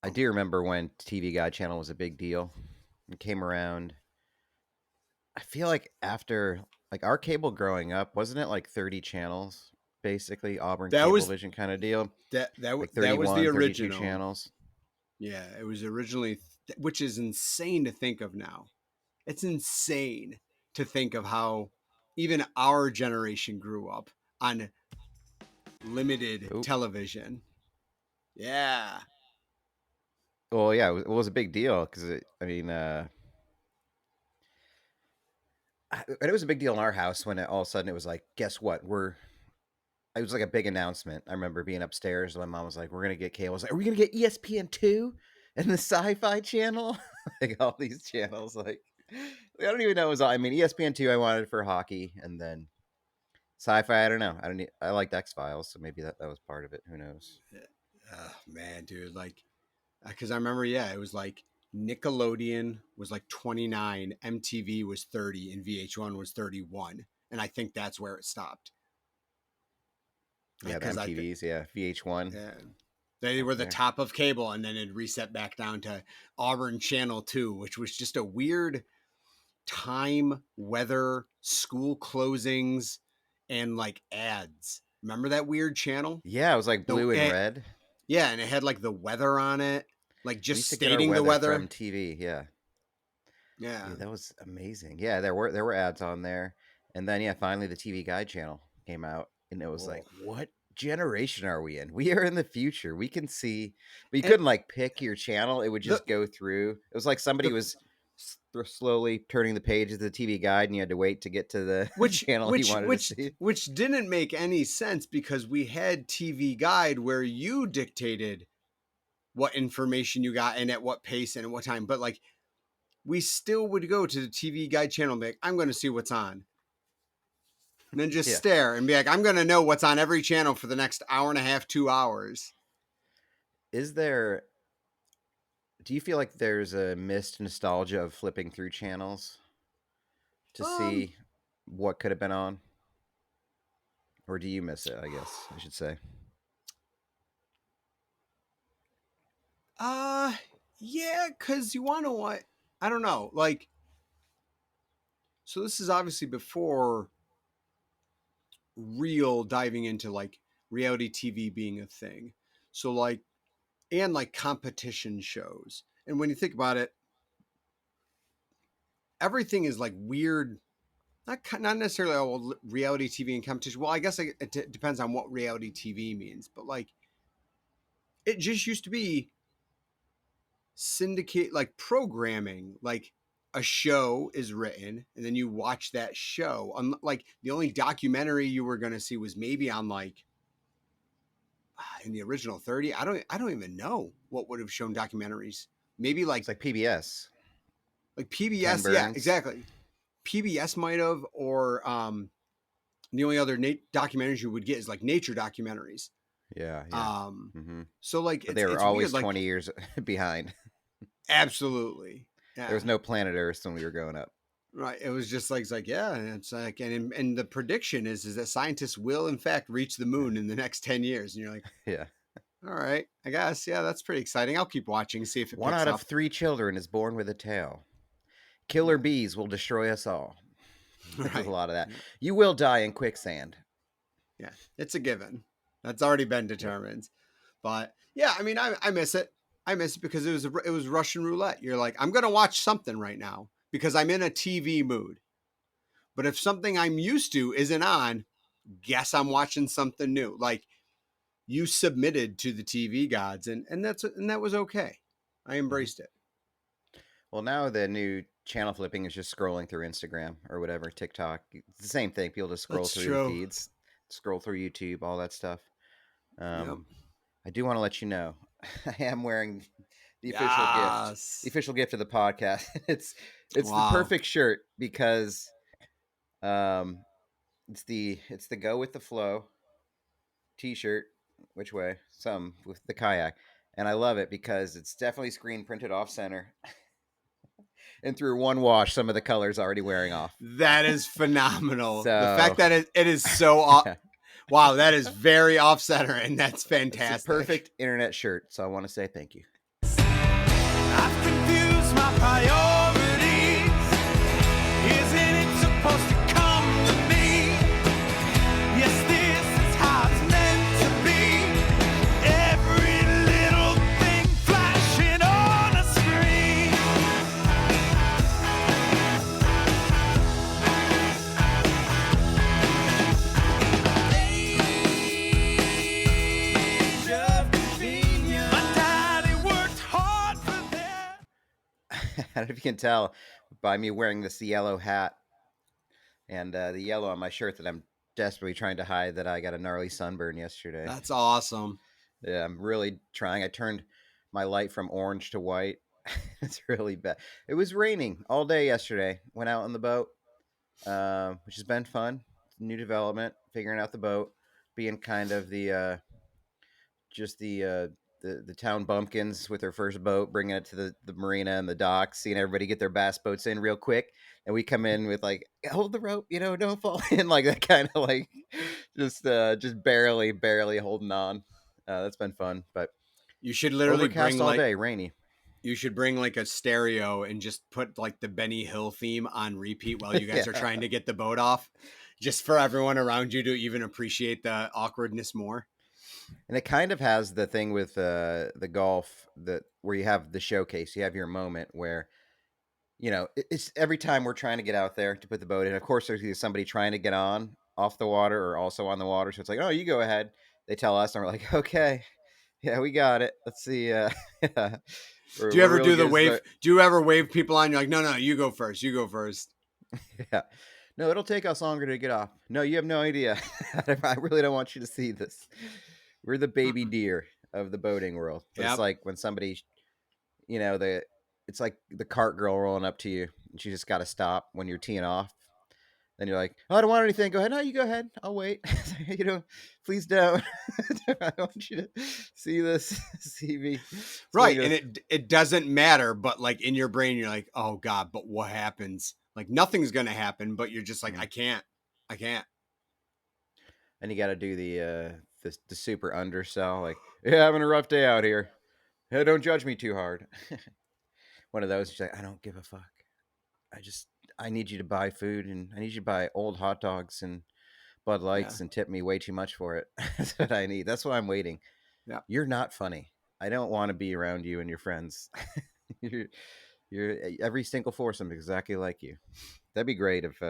I do remember when TV Guide channel was a big deal. It came around. I feel like after like our cable growing up, wasn't it like 30 channels basically, Auburn That was Cablevision kind of deal? Like that was the 31, 32 original. channels. Yeah, it was originally, which is insane to think of now. It's insane to think of how even our generation grew up on limited Oop. television. Yeah. Well, yeah, it was a big deal because I mean, it was a big deal in our house when all of a sudden it was like, guess what? It was like a big announcement. I remember being upstairs. My mom was like, "We're gonna get cable." I was like, "Are we gonna get ESPN2 and the Sci-Fi Channel?" Like all these channels. Like I don't even know. It was. I mean, ESPN2 I wanted for hockey, and then Sci-Fi. I don't know. I don't. I liked X Files, so maybe that was part of it. Who knows? Oh, man, dude. Like, because I remember, yeah, it was like Nickelodeon was like 29, MTV was 30, and VH1 was 31. And I think that's where it stopped. Yeah, the Because I think, MTVs. Yeah, VH1 yeah, they up were the there. top of cable, and then it reset back down to Auburn Channel 2, which was just a weird time, weather, school closings, and like ads. Remember that weird channel? Yeah, it was like The blue and it, red. Yeah, and it had like the weather on it, like We just used to get our stating the weather weather. from TV. Yeah. Yeah. Dude, that was amazing. Yeah, there were ads on there, and then yeah, finally the TV Guide channel came out, and it was Oh. like, what generation are we in? We are in the future. We can see, but you And couldn't like pick your channel. It would the just go through. It was like somebody the was slowly turning the pages of the TV Guide, and you had to wait to get to the channel you wanted to see. which didn't make any sense because we had TV Guide where you dictated what information you got and at what pace and at what time, but like we still would go to the TV Guide channel and be like, I'm going to see what's on. And then just Yeah. stare and be like, I'm going to know what's on every channel for the next hour and a half, 2 hours. Is there? Do you feel like there's a missed nostalgia of flipping through channels to Um, see what could have been on? Or do you miss it? I guess I should say. uh, yeah, because you want to what? I don't know. Like, so this is obviously before real diving into like reality TV being a thing. So, like, and like competition shows. And when you think about it, everything is like weird. Not necessarily all reality TV and competition. Well, I guess it depends on what reality TV means, but like it just used to be syndicate like programming, like a show is written and then you watch that show. Like the only documentary you were going to see was maybe on like in the original 30. I don't even know what would have shown documentaries. Maybe It's like PBS. like Ken PBS. Yeah, Burns. exactly. PBS might have, or the only other documentaries you would get is like nature documentaries. Yeah, yeah. Um, Hmm. so like But they were it's weird. always Like 20 years behind. absolutely, There yeah, was no planet Earth when we were growing up. right. It was just like it's like yeah, and it's like and the prediction is that scientists will in fact reach the moon in the next 10 years, and you're like, Yeah. all right, I guess yeah, that's pretty exciting. I'll keep watching, see if it One picks out of up. 3 children is born with a tail. Killer Yeah, bees will destroy us all. There's a right. lot of that. Yeah, You will die in quicksand. yeah, it's a given. That's already been Yep. determined. But yeah, I mean, I miss it. I miss it because it was Russian roulette. You're like, I'm gonna watch something right now because I'm in a TV mood. But if something I'm used to isn't on, guess I'm watching something new. Like you submitted to the TV gods, and that was okay. I Hmm. embraced it. Well, now the new channel flipping is just scrolling through Instagram or whatever, TikTok. It's the same thing. People just scroll That's through the true. feeds, scroll through YouTube, all that stuff. Yep. Um, I do want to let you know I am wearing the official gift, the Yes. official gift of the podcast. It's the Wow. perfect shirt because um it's the go with the flow t-shirt, which way? Some with the kayak. And I love it because it's definitely screen printed off center. And through one wash some of the colors already wearing off. That is phenomenal. The So fact that it is so yeah, wow, that is very off center, and that's it's a fantastic. perfect internet shirt. So I want to say thank you. priorities. Isn't it supposed to come to me? Yes, this is how it's meant to be. Every little thing flashing on a screen. Age of convenience. My daddy worked hard for that. I don't know if you can tell by me wearing this yellow hat and the yellow on my shirt that I'm desperately trying to hide that I got a gnarly sunburn yesterday. That's awesome. Yeah, I'm really trying. I turned my light from orange to white. It's really bad. It was raining all day yesterday. Went out on the boat, which has been fun. New development, figuring out the boat, being kind of just the town bumpkins with their first boat, bringing it to the marina and the docks, seeing everybody get their bass boats in real quick, and we come in with like hold the rope, don't fall in, like that kind of like just barely holding on. That's been fun, but You should literally overcast all day, rainy. you should bring like a stereo and just put like the Benny Hill theme on repeat while you guys are Yeah, trying to get the boat off, just for everyone around you to even appreciate the awkwardness more. and it kind of has the thing with the golf that where you have the showcase, you have your moment where it's every time we're trying to get out there to put the boat in. Of course, there's either somebody trying to get on off the water or also on the water. So it's like, oh, you go ahead. They tell us, and we're like, okay, yeah, we got it. Let's see. Yeah. Do you We're ever really do the good. wave? Do you ever wave people on? You're like, no, you go first. You go first. Yeah. No, it'll take us longer to get off. No, you have no idea. I really don't want you to see this. We're the baby Mm-mm. deer of the boating world. But it's Yep. like when somebody, it's like the cart girl rolling up to you, and she just got to stop when you're teeing off. Then you're like, oh, I don't want anything. Go ahead. No, you go ahead. I'll wait. Please don't. I want you to see this, see me. Right. Swing And this. it doesn't matter, but like in your brain, you're like, oh God, but what happens? Like nothing's gonna happen, but you're just like, Mhm. I can't. I can't. And you got to do the super undersell. Like, yeah, having a rough day out here. Hey, don't judge me too hard. One of those. She's like, I don't give a fuck. I just, I need you to buy food and I need you to buy old hot dogs and Bud Yeah. Lights and tip me way too much for it. That's what I need. That's what I'm waiting. Yeah. You're not funny. I don't want to be around you and your friends. you're, you're every single foursome exactly like you. That'd be great if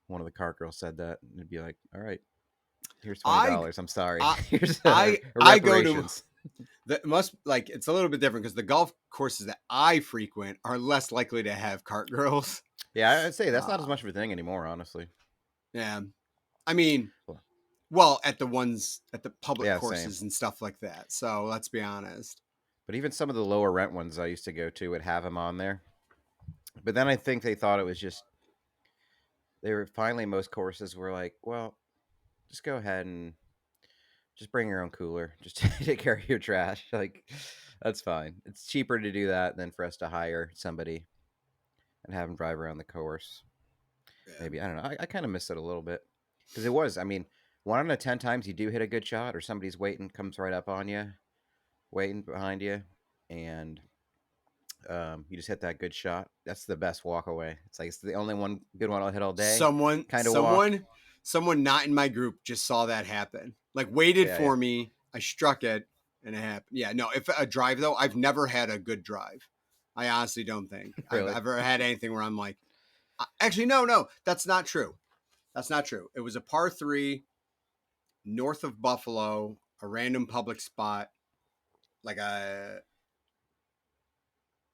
one of the cart girls said that. And it'd be like, all right, here's I $20. I'm sorry. I Here's a I go to reparations. the must like it's a little bit different because the golf courses that I frequent are less likely to have cart girls. Yeah, I'd say that's not as Uh, much of a thing anymore, honestly. yeah. I mean, Well, well, at the public yeah, same. courses and stuff like that. So let's be honest. But even some of the lower rent ones I used to go to would have them on there. But then I think they thought it was just they were finally most courses were like, well, just go ahead and just bring your own cooler. Just take care of your trash. Like that's fine. It's cheaper to do that than for us to hire somebody and have them drive around the course. Yeah. Maybe I don't know. I kind of miss it a little bit because it was. I mean, 1 out of 10 times you do hit a good shot, or somebody's waiting, comes right up on you, waiting behind you, and you just hit that good shot. That's the best walk away. It's like it's the only one good one I'll hit all day. Someone, Kind of walk. someone, someone not in my group just saw that happen. Like waited Yeah, yeah. for me. I struck it and it happened. Yeah, no, if a drive though, I've never had a good drive. I honestly don't think I've Really. ever had anything where I'm like, actually, no, that's not true. That's not true. It was a par three north of Buffalo, a random public spot. Like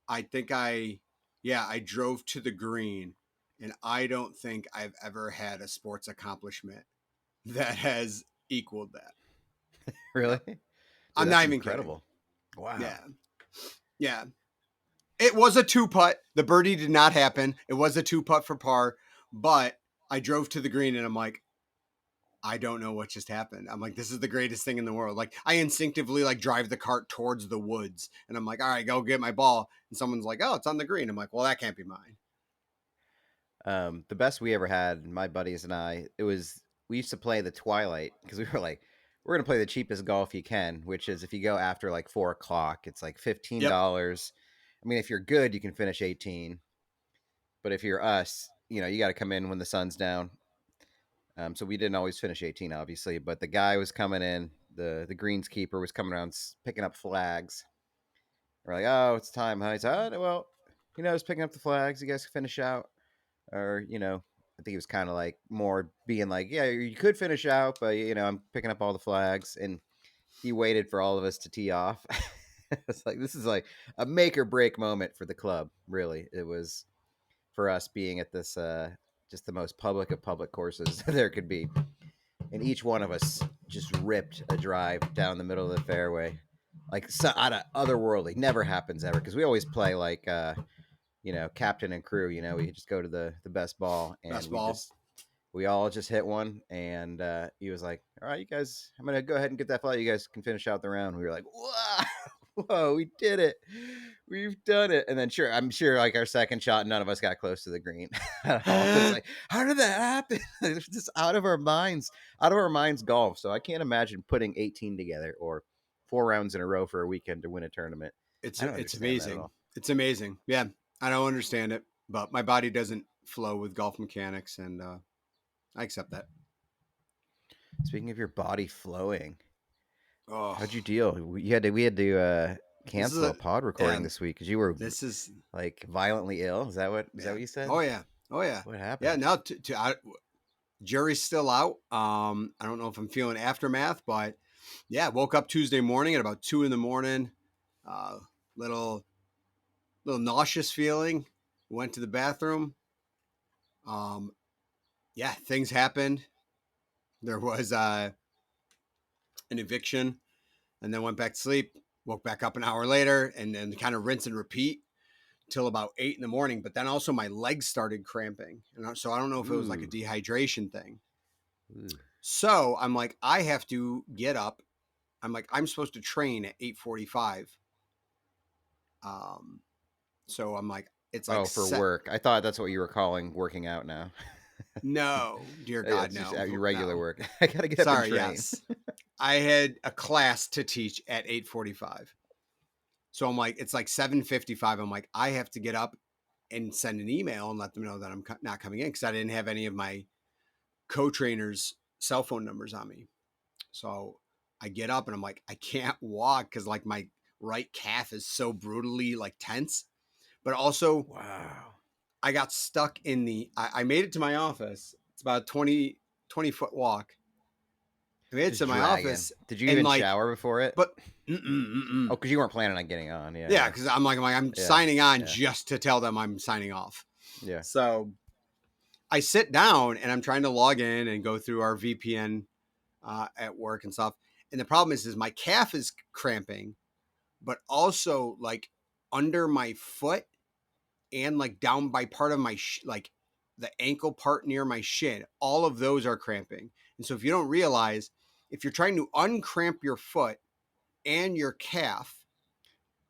I think I drove to the green, and I don't think I've ever had a sports accomplishment that has equaled that. Really? Yep. Dude, I'm that's not even kidding. incredible. Wow. Yeah. Yeah. It was a two putt. The birdie did not happen. It was a two putt for par, but I drove to the green and I'm like, I don't know what just happened. I'm like, this is the greatest thing in the world. Like, I instinctively like drive the cart towards the woods, and I'm like, all right, go get my ball. And someone's like, oh, it's on the green. I'm like, well, that can't be mine. The best we ever had, my buddies and I, it was we used to play the Twilight because we were like, we're gonna play the cheapest golf you can, which is if you go after like 4 o'clock, it's like fifteen Yep. dollars. I mean, if you're good, you can finish 18. But if you're us, you got to come in when the sun's down. So we didn't always finish 18, obviously. But the guy was coming in. The greenskeeper was coming around picking up flags. We're like, oh, it's time, huh? He's like, oh, well, I was picking up the flags. You guys can finish out. Or, I think he was kind of like more being like, yeah, you could finish out, but, I'm picking up all the flags. And he waited for all of us to tee off. It's like, this is like a make or break moment for the club, really. It was for us being at this, just the most public of public courses there could be. And each one of us just ripped a drive down the middle of the fairway. Like, so out of otherworldly. Never happens ever. Because we always play like, captain and crew. We just go to the best ball, and Best ball. we all just hit one. And he was like, "All right, you guys, I'm gonna go ahead and get that flag. You guys can finish out the round." We were like, "Wow, whoa, we did it! We've done it!" And then I'm sure, like our second shot, none of us got close to the green at all. It's like, how did that happen? It's just out of our minds, golf. So I can't imagine putting 18 together or 4 rounds in a row for a weekend to win a tournament. It's I don't it's understand that at amazing. all. It's amazing. Yeah, I don't understand it, but my body doesn't flow with golf mechanics, and I accept that. Speaking of your body flowing, Oh, how'd you deal? We had to this is cancel a pod recording yeah, this week because you were this is like violently ill. Is that what yeah. you said? Oh yeah, oh yeah, What yeah. happened? Now jury's still out. I don't know if I'm feeling aftermath, but yeah, woke up Tuesday morning at about 2 a.m. Uh, little nauseous feeling. Went to the bathroom. Um, yeah, things happened. There was an eviction, and then went back to sleep. Woke back up an hour later, and then kind of rinse and repeat till about 8 a.m. But then also my legs started cramping, and so I don't know if it was like a Ooh. dehydration thing. Ooh. So I'm like, I have to get up. I'm like, I'm supposed to train at 8:45. So I'm like, it's like Oh, for set. work. I thought that's what you were calling working out now. No, dear God, It's just no, your regular no. work. I gotta get up and Sorry, train. yes. I had a class to teach at 8:45. So I'm like, it's like 7:55. I'm like, I have to get up and send an email and let them know that I'm not coming in because I didn't have any of my co-trainers' cell phone numbers on me. So I get up and I'm like, I can't walk because like my right calf is so brutally like tense. But also Wow. I got stuck in I made it to my office. It's about a 20 foot walk. I made it Just to my dragging. office Did you and even like, shower before it? but Oh, because you weren't planning on getting on. Yeah, yeah, yeah. because I'm Yeah, signing on yeah. just to tell them I'm signing off. Yeah. So I sit down and I'm trying to log in and go through our VPN at work and stuff. And the problem is my calf is cramping, but also like under my foot and like down by part of my like the ankle part near my shin. All of those are cramping. And so if you don't realize, if you're trying to uncramp your foot and your calf,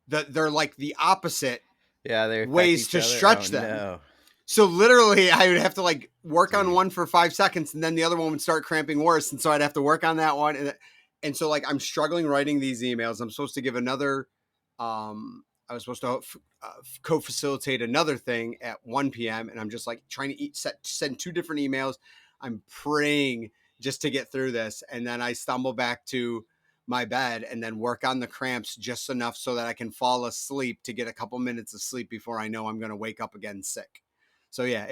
that they're like the opposite Yeah, they affect ways each to other. Oh stretch them. no. So literally I would have to like work on Dude. one for 5 seconds and then the other one would start cramping worse. And so I'd have to work on that one. And so like I'm struggling writing these emails. I'm supposed to give another, I was supposed to co-facilitate another thing at 1 p.m. And I'm just like trying to send 2 different emails. I'm praying just to get through this. And then I stumble back to my bed and then work on the cramps just enough so that I can fall asleep to get a couple minutes of sleep before I know I'm going to wake up again sick. So yeah,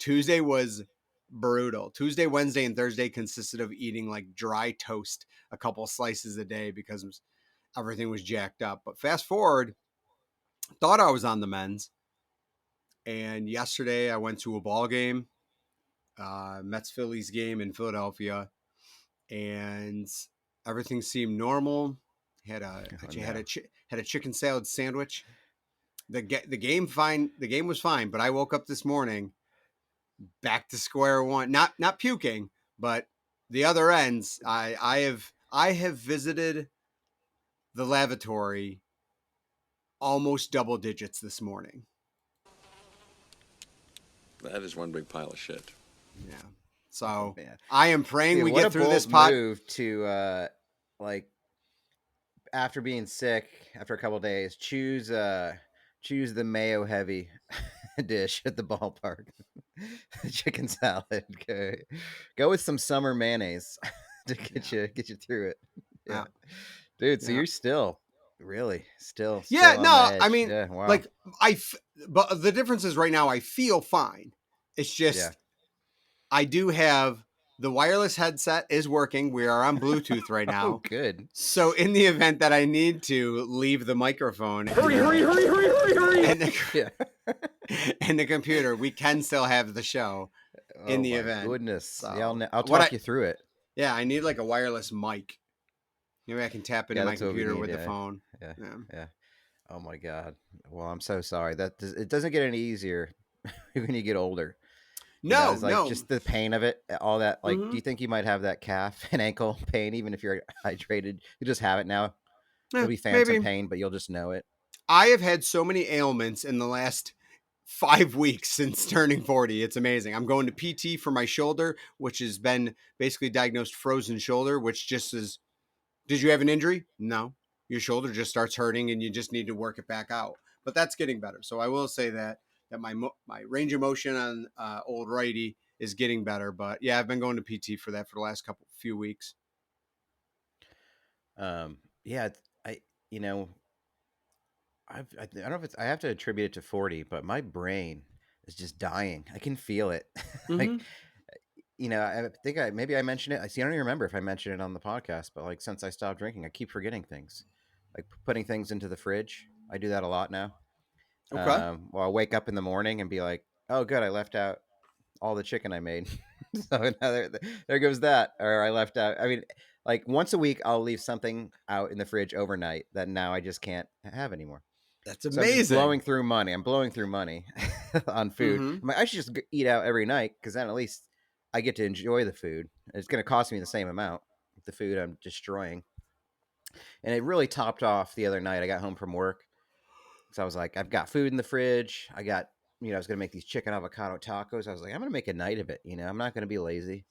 Tuesday was brutal. Tuesday, Wednesday, and Thursday consisted of eating like dry toast, a couple slices a day because everything was jacked up. But fast forward, thought I was on the mends. And yesterday I went to a ball game, Mets Phillies game in Philadelphia, and everything seemed normal. Had a chicken salad sandwich. The game fine. The game was fine, but I woke up this morning back to square one. Not puking, but the other ends. I have visited the lavatory almost double digits this morning. That is one big pile of shit. Yeah. So Man. I am praying Dude, we what get a through this bold pot. move to like after being sick after a couple of days, choose choose the mayo heavy dish at the ballpark. Chicken salad. Go with some summer mayonnaise to Yeah. get you through it. Yeah. Yeah. Dude, so Yeah. you're still really Yeah. still on the No, I edge. mean, Yeah, wow. like, but the difference is right now I feel fine. It's Yeah. just I do have the wireless headset is working. We are on Bluetooth right Oh, now. good. So in the event that I need to leave the microphone Hurry, hurry, hurry, hurry, hurry, hurry. and the, Yeah. and the computer, we can still have the show in Oh the my event. goodness. Yeah, So I'll what talk I you through it. yeah, I need like a wireless mic. Maybe I can tap into Yeah, my that's what we computer need. with the Yeah. phone. Yeah. Yeah. Yeah. Oh my god. Well, I'm so sorry. It doesn't get any easier when you get older. No, It's like no. just the pain of it, all that. Like, do Mm-hmm. you think you might have that calf and ankle pain even if you're hydrated? You just have it now. Yeah, It'll be phantom maybe. pain, but you'll just know it. I have had so many ailments in the last 5 weeks since turning 40. It's amazing. I'm going to PT for my shoulder, which has been basically diagnosed frozen shoulder, which just is, did you have an injury? No. Your shoulder just starts hurting and you just need to work it back out. But that's getting better. So I will say that my range of motion on old righty is getting better. But yeah, I've been going to PT for that for the last few weeks. Yeah, I you know I don't know if I have to attribute it to 40, but my brain is just dying. I can feel it. Like, Mm-hmm. I think maybe I mentioned it. I see. I don't even remember if I mentioned it on the podcast, but like since I stopped drinking, I keep forgetting things, like putting things into the fridge. I do that a lot now. Okay. Well, I'll wake up in the morning and be like, "Oh, good, I left out all the chicken I made." So now there goes that. Or I left out. I mean, like once a week, I'll leave something out in the fridge overnight that now I just can't have anymore. That's So I'm just blowing amazing. through money. I'm blowing through money on food. Mm-hmm. I'm like, I should just eat out every night because then at least I get to enjoy the food. It's going to cost me the same amount, the food I'm destroying. And it really topped off the other night. I got home from work. So I was like, I've got food in the fridge. I was going to make these chicken avocado tacos. I was like, I'm going to make a night of it. I'm not going to be lazy.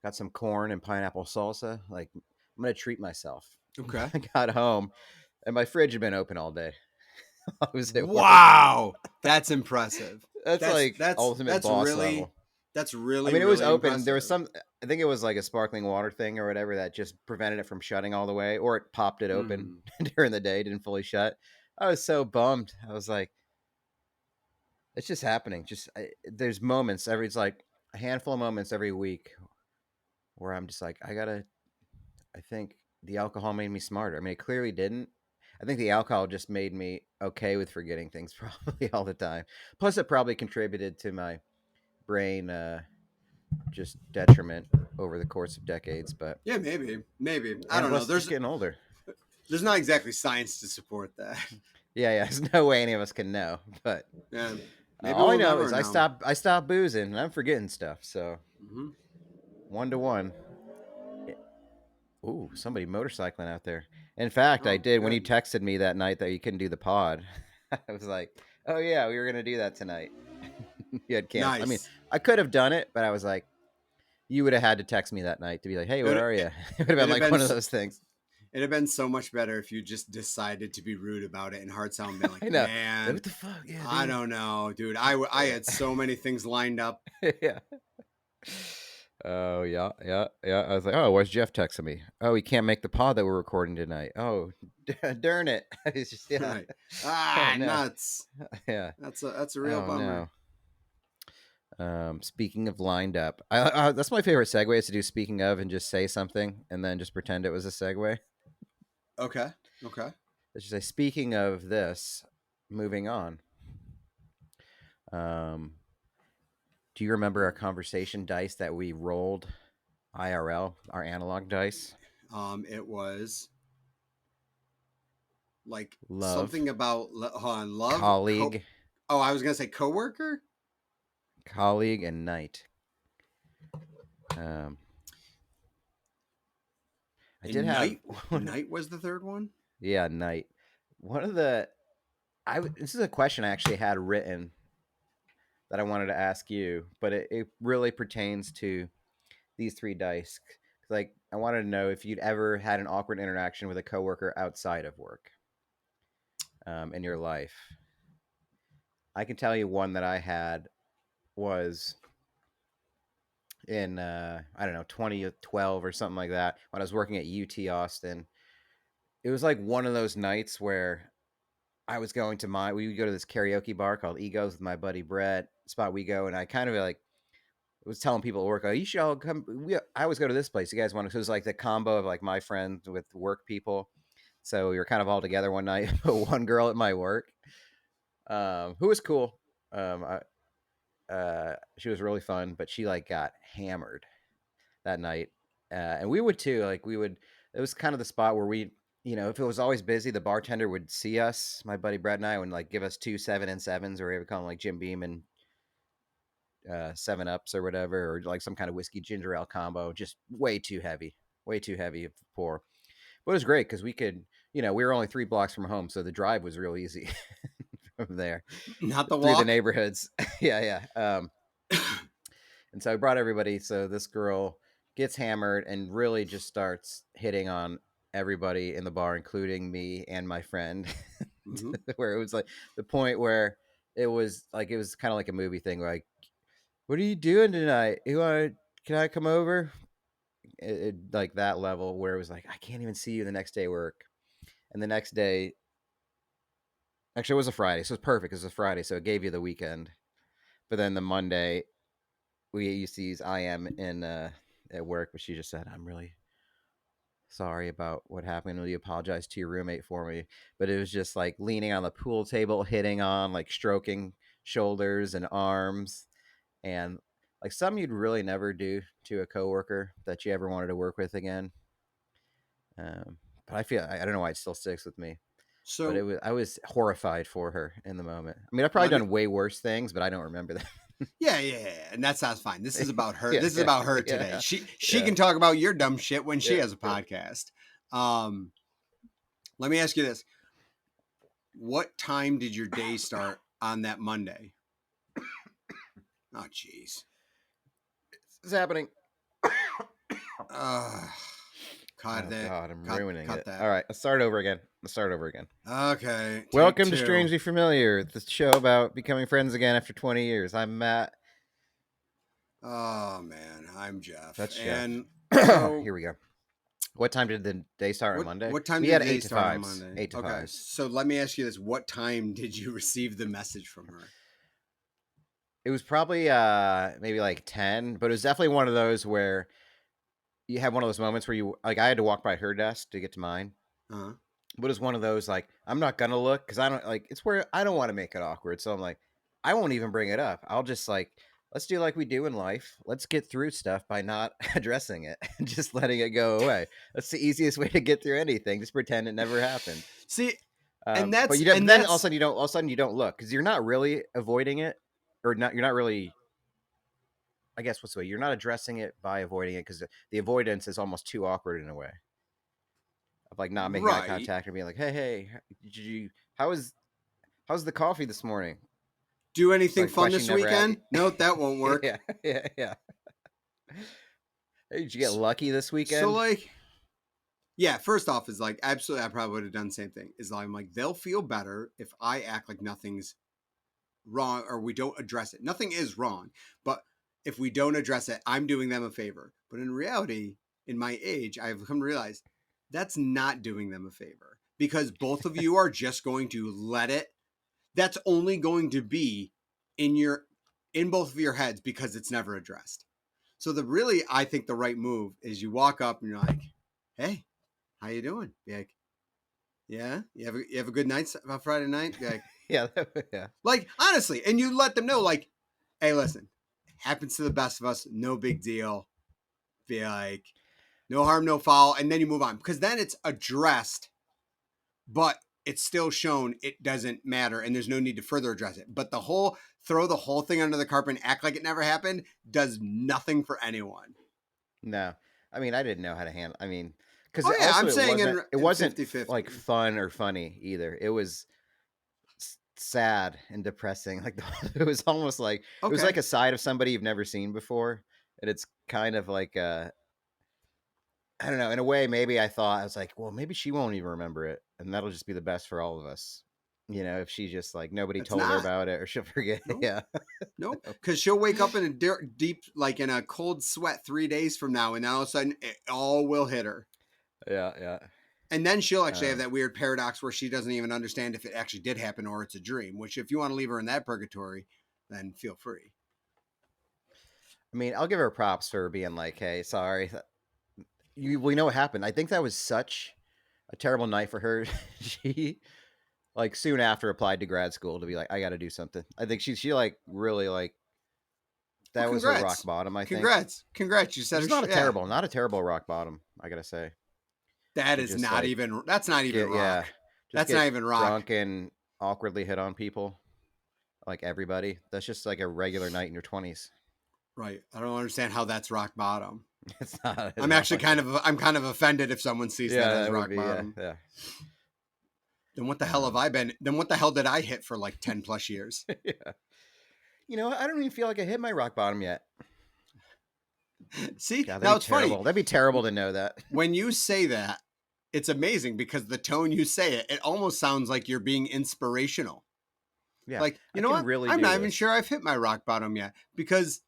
Got some corn and pineapple salsa. Like, I'm going to treat myself. Okay. I got home and my fridge had been open all day. I was at work. Wow. That's impressive. That's That's like that's ultimate that's boss really level. that's I really mean, it was really open. There was impressive. some, I think it was like a sparkling water thing or whatever that just prevented it from shutting all the way, or it popped it open Mm. during the day, didn't fully shut. I was so bummed. I was like, it's just happening. There's moments it's like a handful of moments every week where I'm just like, I think the alcohol made me smarter. I mean, it clearly didn't. I think the alcohol just made me okay with forgetting things probably all the time. Plus, it probably contributed to my brain just detriment over the course of decades. But Yeah, maybe. I yeah, don't know. plus just There's getting older. there's not exactly science to support that. Yeah, there's no way any of us can know. But Yeah, maybe all I we'll know never is I know. stopped boozing and I'm forgetting stuff. So Hmm. 1 to 1. Ooh, somebody motorcycling out there. In fact, I Oh, did when you good. texted me that night that you couldn't do the pod. I was like, "Oh yeah, we were gonna do that tonight." You had canceled. I mean, Nice. I could have done it, but I was like, you would have had to text me that night to be like, "Hey, It where are you?" It would have been it'd have like been one of those things. it'd have been so much better if you just decided to be rude about it and hard sound been like, I know. Like, man, what the fuck? Yeah, I dude. don't know, dude. I Yeah. had so many things lined up. Yeah. Oh yeah, yeah, yeah. I was like, oh, why's Jeff texting me? Oh, he can't make the pod that we're recording tonight. Oh, darn it! It's just yeah. Right. Oh Ah, no. nuts. Yeah. That's a real Oh bummer. no. Speaking of lined up, that's my favorite segue is to do speaking of and just say something and then just pretend it was a segue. Okay. Okay. Let's just say, speaking of this, moving on. Um, do you remember our conversation dice that we rolled IRL, our analog dice? It was like Love, something about hold on, love. colleague, Oh, I was gonna say coworker. colleague, and knight. Um, I did And have one. night was the third one. Yeah, knight. One of the this is a question I actually had written that I wanted to ask you, but it really pertains to these three dice. Like, I wanted to know if you'd ever had an awkward interaction with a coworker outside of work, in your life. I can tell you one that I had was in I don't know 2012 or something like that when I was working at UT Austin. It was like one of those nights where I was going to we would go to this karaoke bar called Egos with my buddy Brett. Spot we go, and I kind of like was telling people at work, "Oh, you should all come." I always go to this place. You guys want to? So it was like the combo of like my friends with work people. So we were kind of all together one night. But one girl at my work, who was cool. She was really fun, but she like got hammered that night, and we would too. Like we would. It was kind of the spot where we, if it was always busy, the bartender would see us, my buddy Brett and I, and like give us 2 7 and 7s, or we would call them like Jim Beam and 7 Ups or whatever, or like some kind of whiskey ginger ale combo. Just way too heavy to pour. But it was great because we could, we were only 3 blocks from home, so the drive was real easy from there Not the through the walk. neighborhoods. Yeah. And so I brought everybody. So this girl gets hammered and really just starts hitting on everybody in the bar, including me and my friend. Mhm. Where it was like the point where it was kind of like a movie thing. Where like, what are you doing tonight? Can I come over? Like that level where it was like, I can't even see you the next day at work. And the next day, actually, it was a Friday, so it was perfect. It was a Friday, so it gave you the weekend. But then the Monday, we used to use I am in at work, but she just said, "I'm really sorry about what happened. Will you apologize to your roommate for me?" But it was just like leaning on the pool table, hitting on, like stroking shoulders and arms, and like something you'd really never do to a coworker that you ever wanted to work with again. But I don't know why it still sticks with me. But So I was horrified for her in the moment. I mean, I've probably let me. done way worse things, but I don't remember that. Yeah, and that sounds fine. This is about her. Yeah, This is yeah, about her today. yeah, She yeah, can talk about your dumb shit when she yeah, has a yeah. podcast. Um, Let me ask you this: what time did your day start on that Monday? Oh, jeez. It's happening. Uh, cut Oh that. God, I'm Cut. ruining Cut it. that. All right, let's start over again. Okay. Take Welcome to two. Strangely Familiar, the show about becoming friends again after 20 years. I'm Matt. Oh man, I'm Jeff. That's Jeff. And so, Here we go. What time did the day start on Monday? what time We did had the day eight to start on fives. Monday? Eight to Okay. fives. So let me ask you this: what time did you receive the message from her? It was probably maybe like 10, but it was definitely one of those where you have one of those moments where you like I had to walk by her desk to get to mine. Uh-huh. But it's one of those like I'm not gonna look because I don't like it's where I don't want to make it awkward. So I'm like, I won't even bring it up. I'll just like let's do like we do in life. Let's get through stuff by not addressing it and just letting it go away. That's the easiest way to get through anything. Just pretend it never happened. See, But you don't. Then all of a sudden you don't look because you're not really avoiding it, or not. You're not really. I guess what's the way you're not addressing it by avoiding it because the avoidance is almost too awkward in a way of like not making eye right. contact or being like, hey, did you? How's the coffee this morning? Do It's anything like fun question this never weekend? Nope, that won't work. yeah. Hey, did you get lucky this So weekend? like, yeah, first off is like absolutely I probably would have done the same thing. Is like I'm like they'll feel better if I act like nothing's wrong or we don't address it. Nothing is wrong, but if we don't address it, I'm doing them a favor. But in reality, in my age, I've come to realize that's not doing them a favor because both of you are just going to let it. That's only going to be in both of your heads because it's never addressed. So I think the right move is you walk up and you're like, "Hey, how you doing?" Be like, "Yeah, you have a good night on Friday night." Be like, Yeah, yeah. like honestly, and you let them know, like, "Hey, listen, happens to the best of us, no big deal." Be like, "No harm, no foul," and then you move on because then it's addressed, but it's still shown it doesn't matter, and there's no need to further address it. But throw the whole thing under the carpet and act like it never happened does nothing for anyone. No, I mean I didn't know how to handle. I mean, because Oh yeah, also I'm saying it in wasn't 50-50. like fun or funny either. It was sad and depressing. Like it was almost like it was Okay. like a side of somebody you've never seen before, and it's kind of like I don't know. In a way, maybe I thought I was like, well, maybe she won't even remember it, and that'll just be the best for all of us. You know, if she just like nobody It's told her not. about it, or she'll forget. Nope. Yeah, Nope. Because she'll wake up in a deep, like in a cold sweat 3 days from now, and then all of a sudden it all will hit her. yeah, yeah. And then she'll actually have Um, that weird paradox where she doesn't even understand if it actually did happen or it's a dream, which if you want to leave her in that purgatory, then feel free. I mean, I'll give her props for being like, "Hey, sorry, we know what happened." I think that was such a terrible night for her. She like soon after applied to grad school to be like, "I got to do something." I think she like really like Well, that was her rock congrats. bottom. I think, Congrats. Congrats. You said which her is not a yeah. terrible, not a terrible rock bottom. I gotta say, That to is just not like even that's not even get yeah, rock. just That's get not even rock. drunk and awkwardly hit on people like everybody. That's just like a regular night in your 20s. Right. I don't understand how that's rock bottom. It's not at I'm all. actually I'm kind of offended if someone sees that Yeah, as that would rock be bottom. yeah. Then what the hell have Um, I been? Then what the hell did I hit for like 10 plus years? yeah. You know, I don't even feel like I hit my rock bottom yet. See, God, that'd now be it's funny. terrible. That'd be terrible to know that. When you say that, it's amazing because the tone you say it, it almost sounds like you're being inspirational. Yeah, Like, you I know can what? really I'm do not even this. sure I've hit my rock bottom yet because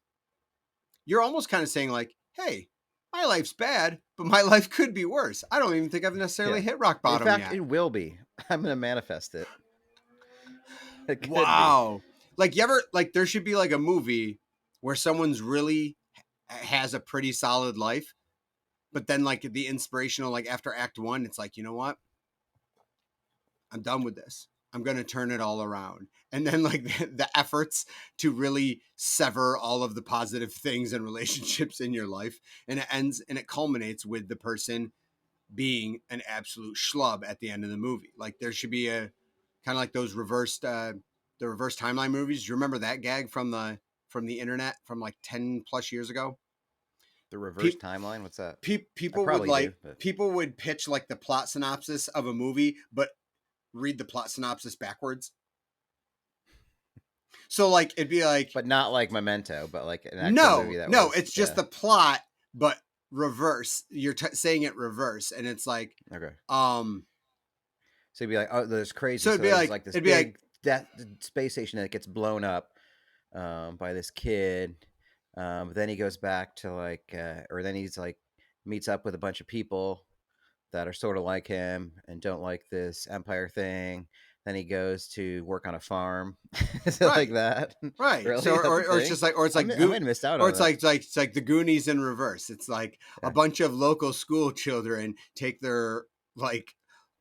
you're almost kind of saying, like, hey, my life's bad, but my life could be worse. I don't even think I've necessarily Yeah. hit rock In bottom fact, yet. it will be. I'm gonna manifest it. It could be. Wow. Like, you ever, like, there should be like a movie where someone's really has a pretty solid life, but then, like, the inspirational, like, after act one, it's like, you know what? I'm done with this. I'm going to turn it all around. And then like the efforts to really sever all of the positive things and relationships in your life. And it ends and it culminates with the person being an absolute schlub at the end of the movie. Like there should be a kind of like those the reverse timeline movies. Do you remember that gag from the internet from like 10 plus years ago? The reverse Pe- timeline. What's that? I people would probably do, like but people would pitch like the plot synopsis of a movie, but read the plot synopsis backwards. So like it'd be like not like Memento, but like an actual movie no, that no, was it's just yeah. the plot, but reverse. You're saying it reverse, and it's like Okay. um. So you'd be like, oh, there's crazy. So So there's like this it'd be like big that space station that gets blown up by this kid. But then he goes back to like, or then he's like meets up with a bunch of people that are sort of like him and don't like this empire thing. Then he goes to work on a farm. Is it like right, that? right. So Really? That's a or it's thing? just like or it's like I might have missed out or on it's that. like the Goonies in reverse. It's like a Yeah. bunch of local school children take their like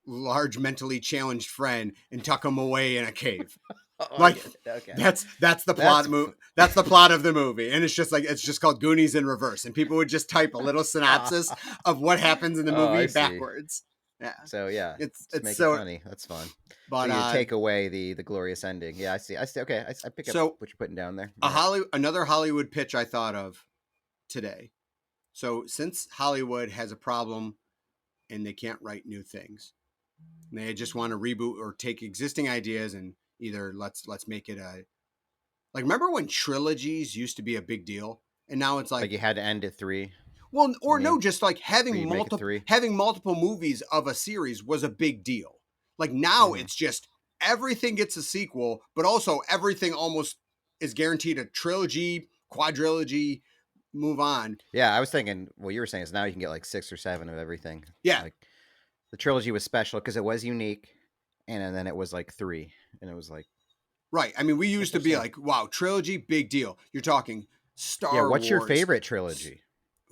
large mentally challenged friend and tuck them away in a cave. Oh, I Like get it. Okay. that's the That's plot that's the plot of the movie, and it's just called Goonies in reverse, and people would just type a little synopsis of what happens in the oh, I movie see. backwards. Yeah, So yeah, just it's make it so funny. That's fun. So but you take away the glorious ending. Yeah, I see. I see. Okay, I pick up so what you're putting down there. All right. Another Hollywood pitch I thought of today. So since Hollywood has a problem and they can't write new things, and they just want to reboot or take existing ideas and either let's make it a like remember when trilogies used to be a big deal, and now it's Like like you had to end at 3. well, You or no, mean? just like Or you'd make it 3. having multiple movies of a series was a big deal. Like now Hmm. it's just everything gets a sequel, but also everything almost is guaranteed a trilogy, quadrilogy, move on. Yeah, I was thinking what you were saying is now you can get like 6 or 7 of everything. Yeah, Like the trilogy was special because it was unique, and then it was like 3, and it was like right. I mean, we that's used to be interesting. like, wow, trilogy, big deal. You're talking Yeah, Star what's your Wars. favorite trilogy?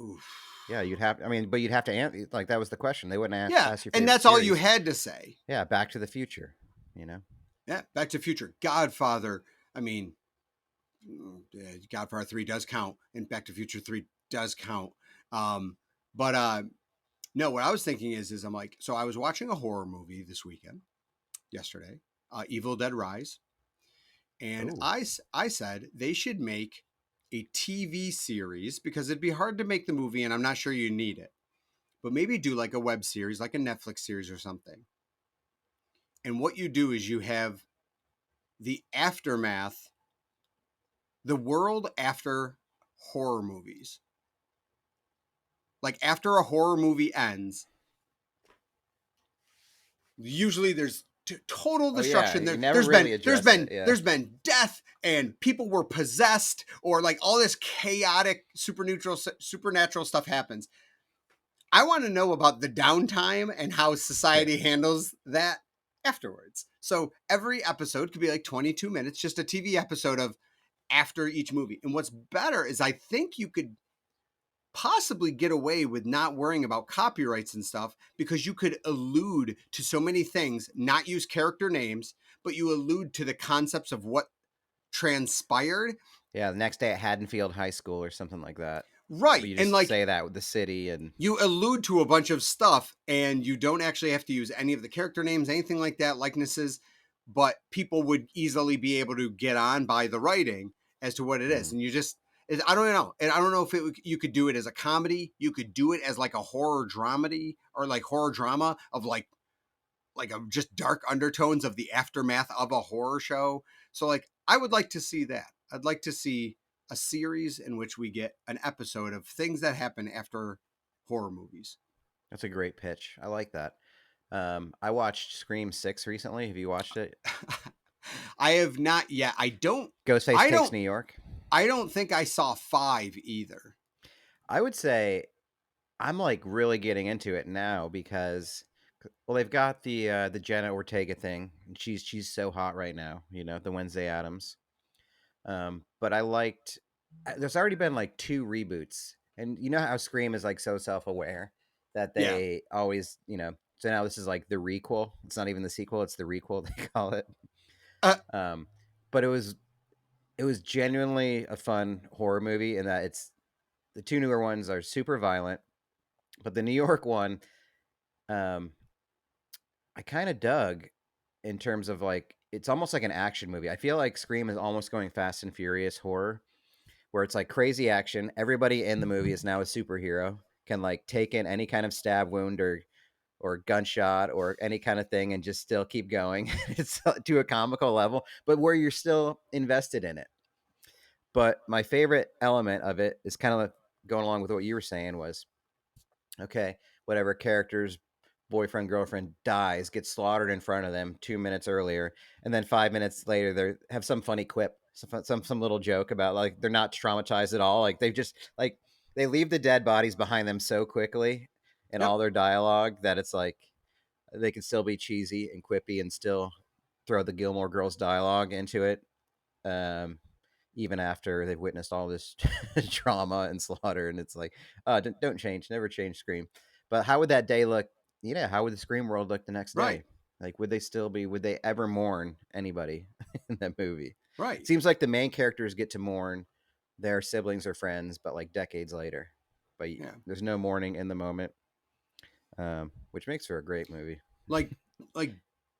Oof. Yeah, you'd have. I mean, but you'd have to answer. Like that was the question. They wouldn't Yeah, ask your and favorite that's all you series. had to say. Yeah, Back to the Future. You know. Yeah, Back to the Future, Godfather. I mean, Godfather 3 does count, and Back to the Future 3 does count. But no, what I was thinking is I'm like, so I was watching a horror movie this weekend, yesterday, Evil Dead Rise, and Oh, I said they should make a TV series because it'd be hard to make the movie, and I'm not sure you need it, but maybe do like a web series, like a Netflix series or something. And what you do is you have the aftermath, the world after horror movies. Like after a horror movie ends, usually there's total Oh, yeah, destruction. you never really address it, yeah. There's been death, and people were possessed, or like all this chaotic supernatural stuff happens. I want to know about the downtime and how society handles that afterwards. So every episode could be like 22 minutes, just a TV episode of after each movie. And what's better is I think you could possibly get away with not worrying about copyrights and stuff, because you could allude to so many things, not use character names, but you allude to the concepts of what transpired. Yeah, the next day at Haddonfield High School or something like that. Right. But you And just like say that with the city and you allude to a bunch of stuff, and you don't actually have to use any of the character names, anything like that, likenesses, but people would easily be able to get on by the writing as to what it is. And you just, I don't know. And I don't know if you could do it as a comedy. You could do it as like a horror dramedy, or like horror drama of like a just dark undertones of the aftermath of a horror show. So like, I would like to see that. I'd like to see a series in which we get an episode of things that happen after horror movies. that's a great pitch. I like that. I watched Scream 6 recently. Have you watched it? I have not yet. Ghostface I Takes don't- New York. I don't think I saw 5 either. I would say I'm like really getting into it now because, well, they've got the Jenna Ortega thing. And she's so hot right now. You know, the Wednesday Addams. But I liked. There's already been like 2 reboots, and you know how Scream is like so self-aware that they always, you know. So now this is like the requel. It's not even the sequel; it's the requel. They call it. But it was genuinely a fun horror movie in that it's the 2 newer ones are super violent, but the New York one, I kind of dug in terms of like it's almost like an action movie. I feel like Scream is almost going Fast and Furious horror, where it's like crazy action. Everybody in the movie is now a superhero, can like take in any kind of stab wound or gunshot or any kind of thing and just still keep going. It's to a comical level, but where you're still invested in it. But my favorite element of it is kind of going along with what you were saying was, okay, whatever character's boyfriend, girlfriend dies, gets slaughtered in front of them 2 minutes earlier, and then 5 minutes later they have some funny quip, some little joke about like they're not traumatized at all. Like they've just like they leave the dead bodies behind them so quickly in all their dialogue that it's like they can still be cheesy and quippy and still throw the Gilmore Girls dialogue into it. Even after they've witnessed all this trauma and slaughter, and it's like, don't change, never change Scream. But how would that day look? You know, how would the Scream world look the next day? Right. Like, would they ever mourn anybody in that movie? Right. It seems like the main characters get to mourn their siblings or friends, but like decades later. But there's no mourning in the moment, which makes for a great movie. Like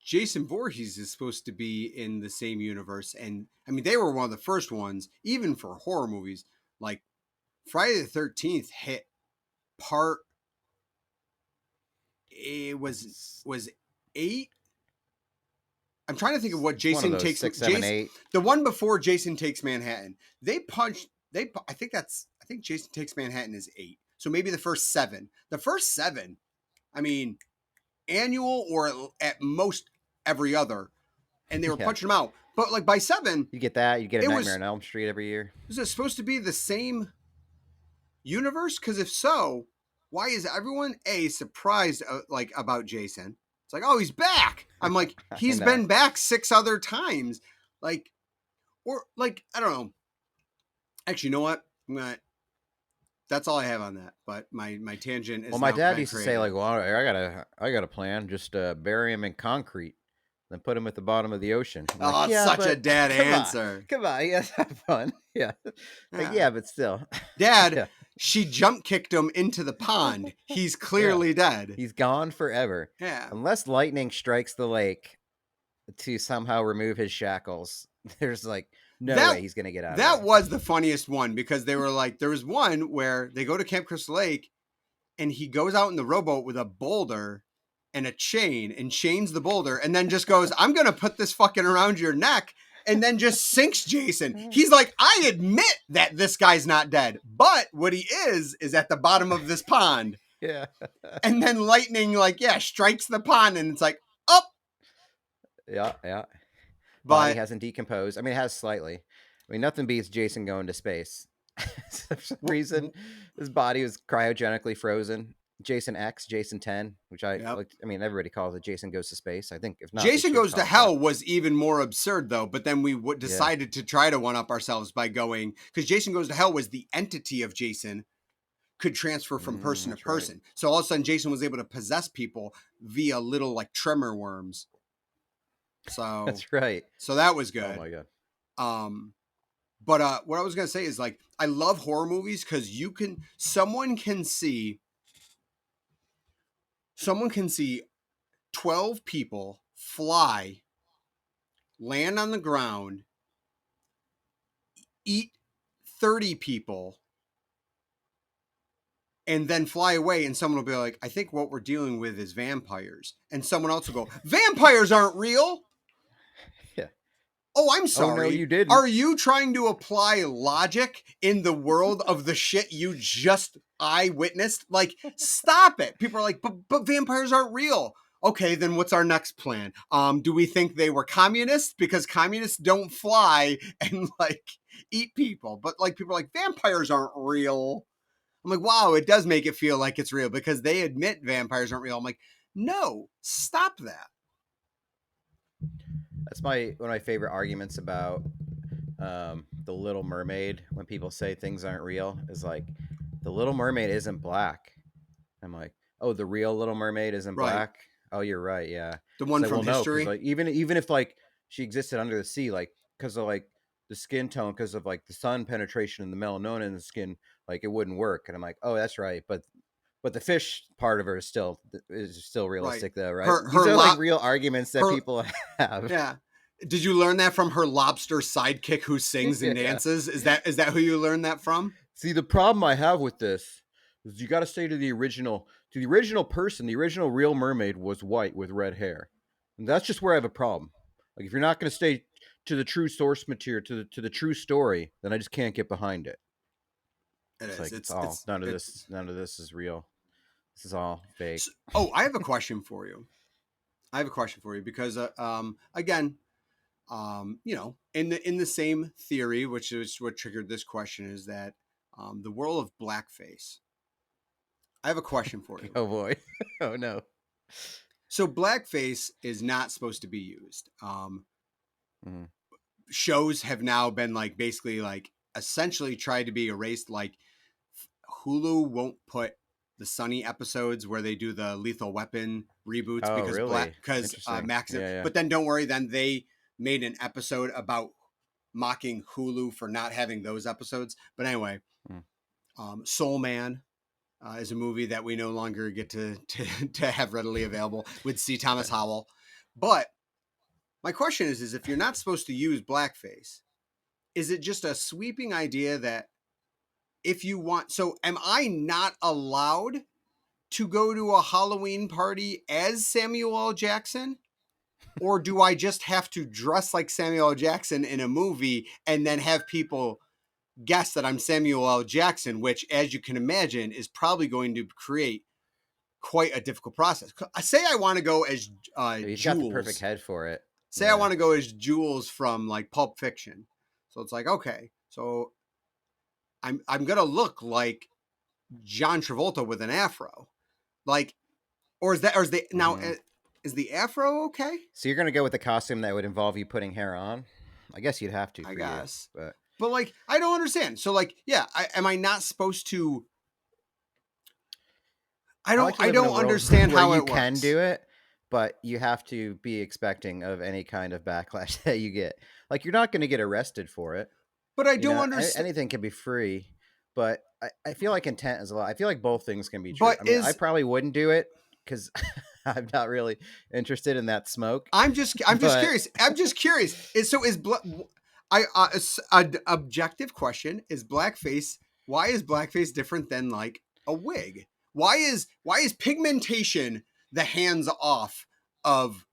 Jason Voorhees is supposed to be in the same universe, and I mean they were one of the first ones, even for horror movies. Like Friday the 13th hit part. It was 8. I'm trying to think of what Jason takes 6, 7, 8. The one before Jason Takes Manhattan. I think Jason Takes Manhattan is 8. So maybe the first 7. The first 7, I mean, annual or at most every other, and they were punching them out. But like by 7, you get that. You get a Nightmare on Elm Street every year. Is it supposed to be the same universe? Because if so, why is everyone surprised like about Jason? It's like, oh, he's back. I'm like, he's been back 6 other times. Like, or like, I don't know. Actually, you know what? That's all I have on that. But my tangent is. Well, my dad used to say like, well, I got a plan. Just bury him in concrete, then put him at the bottom of the ocean. I'm like, such a dad answer. Come on, yes, have fun. Yeah, like, but still, Dad. She jump kicked him into the pond. He's clearly dead. He's gone forever. Yeah. Unless lightning strikes the lake to somehow remove his shackles, there's like no way he's gonna get out. That of was the funniest one, because they were like, there was one where they go to Camp Crystal Lake, and he goes out in the rowboat with a boulder and a chain and chains the boulder, and then just goes, "I'm gonna put this fucking around your neck." And then just sinks Jason. He's like, I admit that this guy's not dead, but what he is at the bottom of this pond. Yeah. And then lightning, like, strikes the pond, and it's like, up. Yeah, yeah. Body But hasn't decomposed. I mean, it has slightly. I mean, nothing beats Jason going to space. For some w- reason, w- his body was cryogenically frozen. Jason X, Jason 10, which I yep. like. I mean, everybody calls it Jason Goes to Space. I think if not, they Jason should Goes to call it that. Hell was even more absurd though, but then we Yeah. decided to try to one up ourselves by going, because Jason Goes to Hell was the entity of Jason could transfer from person to That's right. person. So all of a sudden Jason was able to possess people via little like tremor worms. So That's right. so that was Oh good. my god. But what I was gonna say is like I love horror movies because someone can see 12 people fly, land on the ground, eat 30 people, and then fly away, and someone will be like, I think what we're dealing with is vampires. And someone else will go, vampires aren't real. Yeah. Oh, I'm Oh sorry. no, you didn't. Are you trying to apply logic in the world of the shit you just eyewitnessed? Like, stop it. People are like, but vampires aren't real. Okay, then what's our next plan? Do we think they were communists? Because communists don't fly and like eat people. But like people are like, vampires aren't real. I'm like, wow, it does make it feel like it's real because they admit vampires aren't real. I'm like, no, stop that. That's one of my favorite arguments about the Little Mermaid. When people say things aren't real, is like the Little Mermaid isn't black. I'm like, oh, the real Little Mermaid isn't Right. black. Oh, you're right. Yeah. The It's one like, from well, no, because history. like even if like she existed under the sea, like because of like the skin tone, because of like the sun penetration and the melanoma in the skin, like it wouldn't work. And I'm like, oh, that's right. But the fish part of her is still Right. realistic though, right? Her These are like real arguments that her people have. yeah. Did you learn that from her lobster sidekick who sings and Yeah. dances? Is that who you learned that from? See, the problem I have with this is you got to stay to the original person. The original real mermaid was white with red hair, and that's just where I have a problem. Like, if you're not going to stay to the true source material, to the true story, then I just can't get behind it. It It's is. like none of this is real. This is all fake. Oh, I have a question for you. Because again, you know, in the same theory, which is what triggered this question, is that the world of blackface. I have a question for you. Oh boy. Oh no. So blackface is not supposed to be used. Mhm. Shows have now been like basically like essentially tried to be erased. Like Hulu won't put the Sunny episodes where they do the Lethal Weapon reboots Oh, because really? because Interesting. Max. Yeah. But then don't worry, then they made an episode about mocking Hulu for not having those episodes. But anyway, Mm. Soul Man is a movie that we no longer get to have readily available with C. Thomas Howell. But my question is if you're not supposed to use blackface, is it just a sweeping idea that if you want, so am I not allowed to go to a Halloween party as Samuel L. Jackson? Or do I just have to dress like Samuel L. Jackson in a movie and then have people guess that I'm Samuel L. Jackson, which, as you can imagine, is probably going to create quite a difficult process. Say I want to go as He's Jules. got the perfect head for it. Say I want to go as Jules from like Pulp Fiction. So it's like, okay, so I'm gonna look like John Travolta with an afro, like, is the afro okay? So you're gonna go with the costume that would involve you putting hair on? I guess you'd have to. I For guess, you, but like, I don't understand. So like, yeah, am I not supposed to? I like to don't. I live in a don't world understand where how you it can works. do it, but you have to be expecting of any kind of backlash that you get. Like, you're not going to get arrested for it. But I You don't know, understand. anything can be free, but I feel like intent is a lot. I feel like both things can be true. But I mean, I probably wouldn't do it because I'm not really interested in that smoke. I'm just But curious. I'm just curious. Objective question is blackface. Why is blackface different than like a wig? Why is pigmentation the hands off of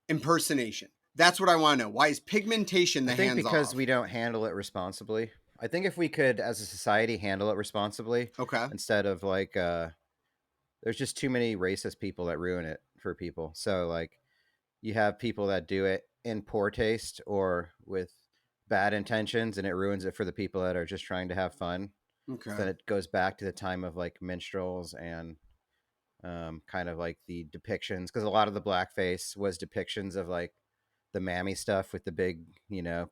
impersonation? That's what I want to know. Why is pigmentation the I think hands because off? we don't handle it responsibly. I think if we could, as a society, handle it responsibly, Okay. instead of like, there's just too many racist people that ruin it for people. So like, you have people that do it in poor taste or with bad intentions, and it ruins it for the people that are just trying to have fun. So Okay. then it goes back to the time of like minstrels and kind of like the depictions, because a lot of the blackface was depictions of like the mammy stuff with the big,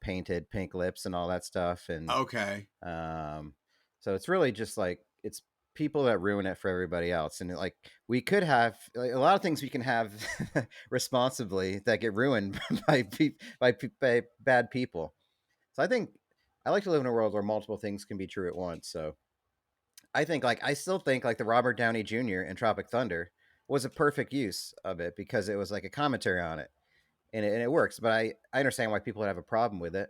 painted pink lips and all that stuff. And Okay. so it's really just like it's people that ruin it for everybody else. And like we could have like, a lot of things we can have responsibly that get ruined by bad people. So I think I like to live in a world where multiple things can be true at once. So I think like I still think like the Robert Downey Jr. in Tropic Thunder was a perfect use of it because it was like a commentary on it, and it works. But I understand why people would have a problem with it.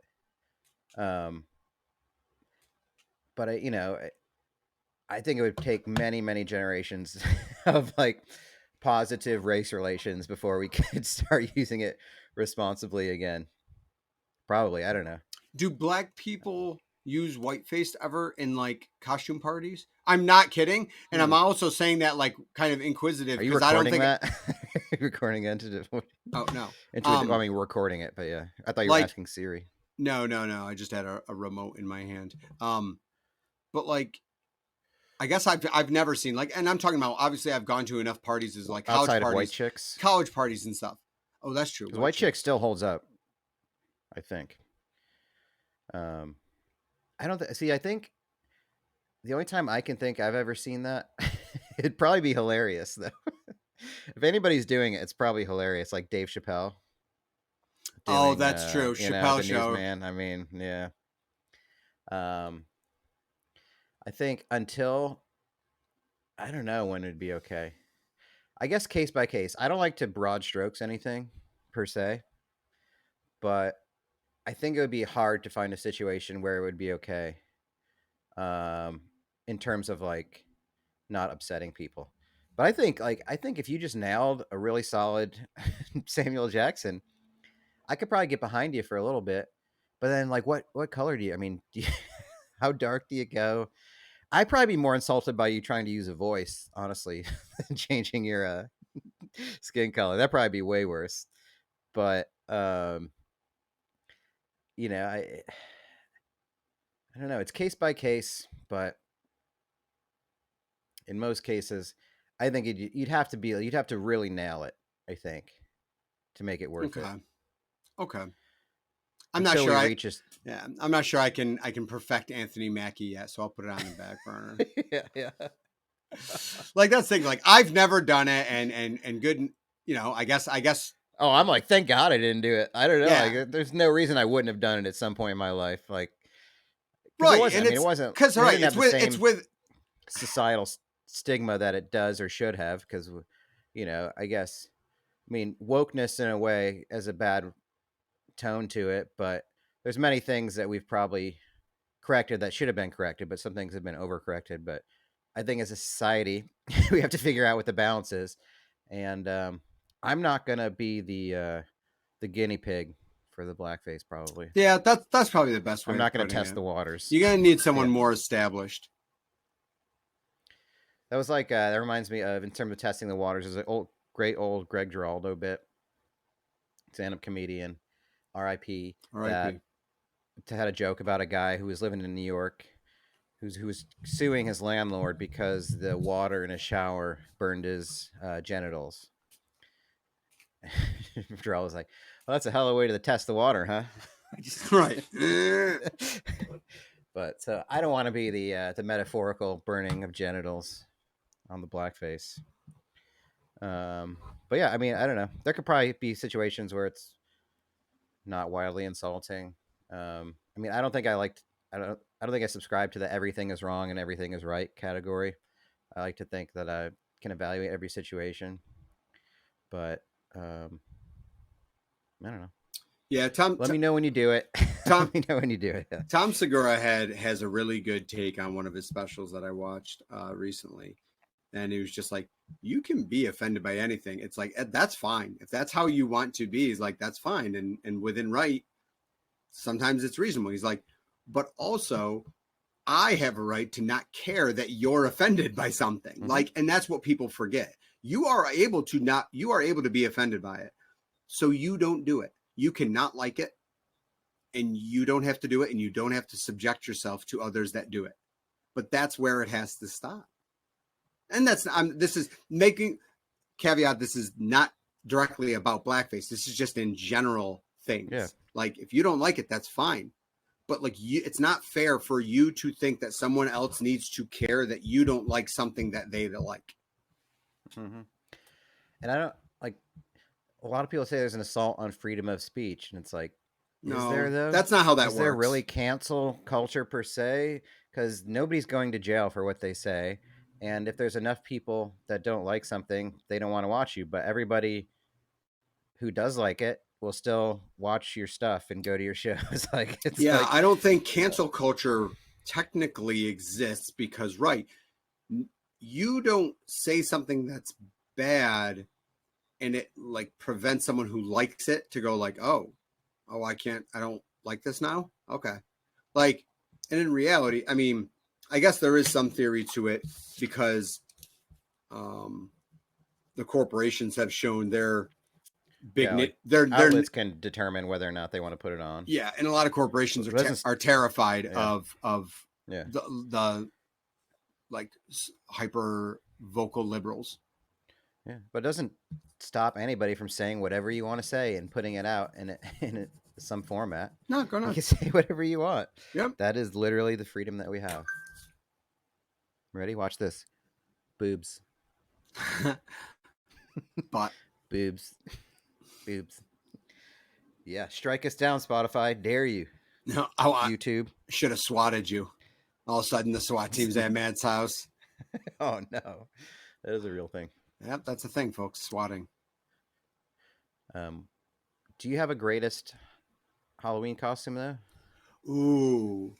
Um, but I think it would take many generations of like positive race relations before we could start using it responsibly again. Probably, I don't know. Do black people use whiteface ever in like costume parties? I'm not kidding, and I'm Hmm. also saying that like kind of inquisitive Are you because I don't recording think. that? Recording into Oh no. I mean, we're recording it, but yeah, I thought you were Like asking Siri. no. I just had a remote in my hand. But like I guess I've never seen like, and I'm talking about obviously I've gone to enough parties as like Outside of White Chicks, college parties and stuff. Oh, that's true. because White Chicks still holds up, I think. Um, I don't see. I think the only time I can think I've ever seen that, it'd probably be hilarious though. If anybody's doing it, it's probably hilarious. Like Dave Chappelle Oh, doing, that's true. Chappelle the show. newsman. I mean, yeah. Um, I think until I don't know when it'd be okay. I guess case by case. I don't like to broad strokes anything per se, but I think it would be hard to find a situation where it would be okay. Um, in terms of like not upsetting people. But I think if you just nailed a really solid Samuel Jackson, I could probably get behind you for a little bit. But then like what color do you I mean, how dark do you go? I'd probably be more insulted by you trying to use a voice, honestly, than changing your skin color. That'd probably be way worse. But you know, I don't know. It's case by case, but in most cases, I think you'd have to really nail it. I think to make it worth it. Okay. Okay. I'm not Until sure we I reach a yeah, I'm not sure I can perfect Anthony Mackie yet, so I'll put it on the back burner. yeah. Like that's the thing. Like I've never done it, and good. I guess. Oh, I'm like, thank God I didn't do it. I don't know. Yeah. Like, there's no reason I wouldn't have done it at some point in my life. Like, because it Right, wasn't. and I mean, it it's wasn't. because It right, didn't have the it's same with societal stigma that it does or should have. Because, I guess, I mean, wokeness in a way has a bad tone to it, but there's many things that we've probably corrected that should have been corrected, but some things have been overcorrected. But I think as a society, we have to figure out what the balance is. And I'm not gonna be the guinea pig for the blackface. Probably, yeah. That's probably the best way I'm of not gonna putting test it. the waters. You're gonna need someone Yeah, more established. that was like that reminds me of in terms of testing the waters. Is an great old Greg Giraldo bit, stand-up comedian, R.I.P. That R.I.P. had a joke about a guy who was living in New York who was suing his landlord because the water in his shower burned his genitals. Jarrell was like, "Well, that's a hell of a way to test the water, huh?" Right. But so I don't want to be the metaphorical burning of genitals on the blackface. But yeah, I mean, I don't know. There could probably be situations where it's not wildly insulting. I mean, I don't think I liked. I don't think I subscribe to the everything is wrong and everything is right category. I like to think that I can evaluate every situation, but I don't know. Yeah, Let me know when you do it. Tom Let me know when you do it. Yeah. Tom Segura has a really good take on one of his specials that I watched recently, and he was just like, "You can be offended by anything. It's like that's fine if that's how you want to be. He's like, that's fine, and within right, sometimes it's reasonable. He's like, but also, I have a right to not care that you're offended by something. Mhm. Like, and that's what people forget. You are able to be offended by it. so you don't do it. You cannot like it, and you don't have to do it, and you don't have to subject yourself to others that do it. But that's where it has to stop. And this is making caveat. This is not directly about blackface. This is just in general things. Yeah. Like, if you don't like it, that's fine. But like, it's not fair for you to think that someone else needs to care that you don't like something that they like. Mm-hmm. And I don't like, a lot of people say there's an assault on freedom of speech, and it's like, No, is there though? that's not how that works. Is there really cancel culture per se? Because nobody's going to jail for what they say. And if there's enough people that don't like something, they don't want to watch you. But everybody who does like it will still watch your stuff and go to your shows. Like, it's Yeah, like, I don't think cancel culture technically exists because, right, you don't say something that's bad and it like prevents someone who likes it to go like, oh, I don't like this now. Okay. Like, and in reality, I mean, I guess there is some theory to it because the corporations have shown their big, their outlets can determine whether or not they want to put it on. Yeah, and a lot of corporations are terrified of the like hyper vocal liberals. Yeah, but it doesn't stop anybody from saying whatever you want to say and putting it out in some format. No, go on. You can say whatever you want. Yep. That is literally the freedom that we have. Ready? Watch this. Boobs. But boobs. Boobs. Yeah, strike us down, Spotify. Dare you. No, YouTube. Should have swatted you. All of a sudden, the SWAT team's at Matt's house. Oh, no. That is a real thing. Yep, that's a thing, folks. Swatting. Do you have a greatest Halloween costume, though? Ooh.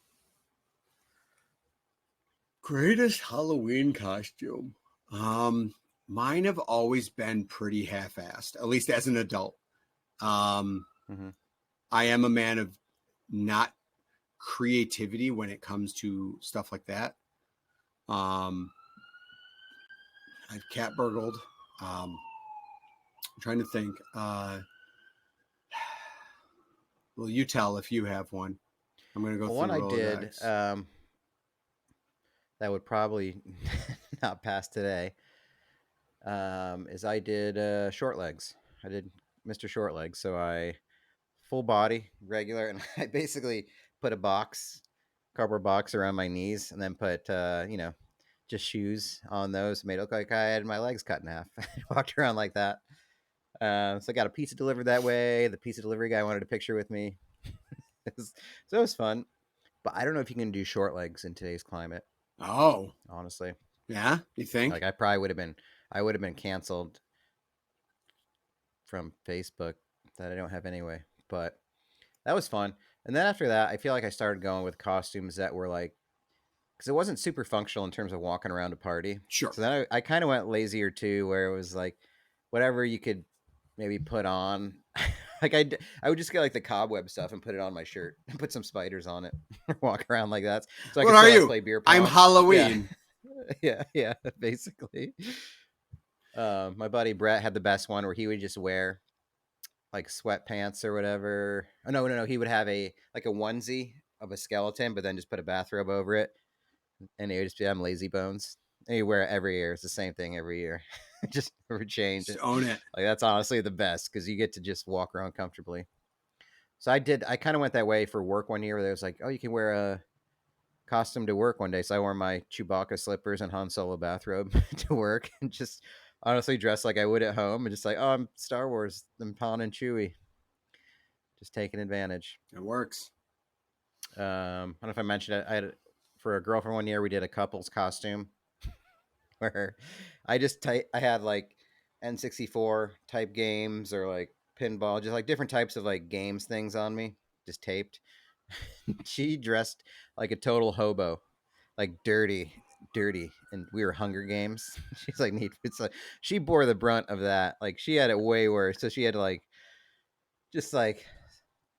Greatest Halloween costume. Mine have always been pretty half-assed, at least as an adult. I am a man of not creativity when it comes to stuff like that. I've cat burgled. I'm trying to think. Well, you tell if you have one. I'm going to go through one I did that would probably not pass today is I did short legs. I did Mr. Short Legs. So I full body, regular, and I basically put a cardboard box around my knees and then put, just shoes on those. Made it look like I had my legs cut in half. I walked around like that. So I got a pizza delivered that way. The pizza delivery guy wanted a picture with me. So it was fun. But I don't know if you can do short legs in today's climate. Oh. Honestly. Yeah? You think? Like, I would have been canceled from Facebook that I don't have anyway. But that was fun. And then after that, I feel like I started going with costumes that were like, because it wasn't super functional in terms of walking around a party. Sure. So then I kind of went lazier too, where it was like whatever you could maybe put on. Like I would just get like the cobweb stuff and put it on my shirt and put some spiders on it. Walk around like that. So what are you? Play beer pong. I'm Halloween. Yeah, basically. My buddy Brett had the best one where he would just wear like sweatpants or whatever. Oh, no. He would have a onesie of a skeleton, but then just put a bathrobe over it. And it would just be, I'm lazy bones. And you wear it every year. It's the same thing every year. Just never change. Just own it. Like, that's honestly the best because you get to just walk around comfortably. So I kind of went that way for work one year where there was like, oh, you can wear a costume to work one day. So I wore my Chewbacca slippers and Han Solo bathrobe to work and just honestly dressed like I would at home and just like, oh, I'm Star Wars. I'm Han and Chewie. Just taking advantage. It works. I don't know if I mentioned it. I had for a girlfriend one year, we did a couple's costume where I had like N64 type games or like pinball, just like different types of like games things on me, just taped. She dressed like a total hobo, like dirty, and we were Hunger Games. She's like, it's like she bore the brunt of that. Like she had it way worse, so she had to like just like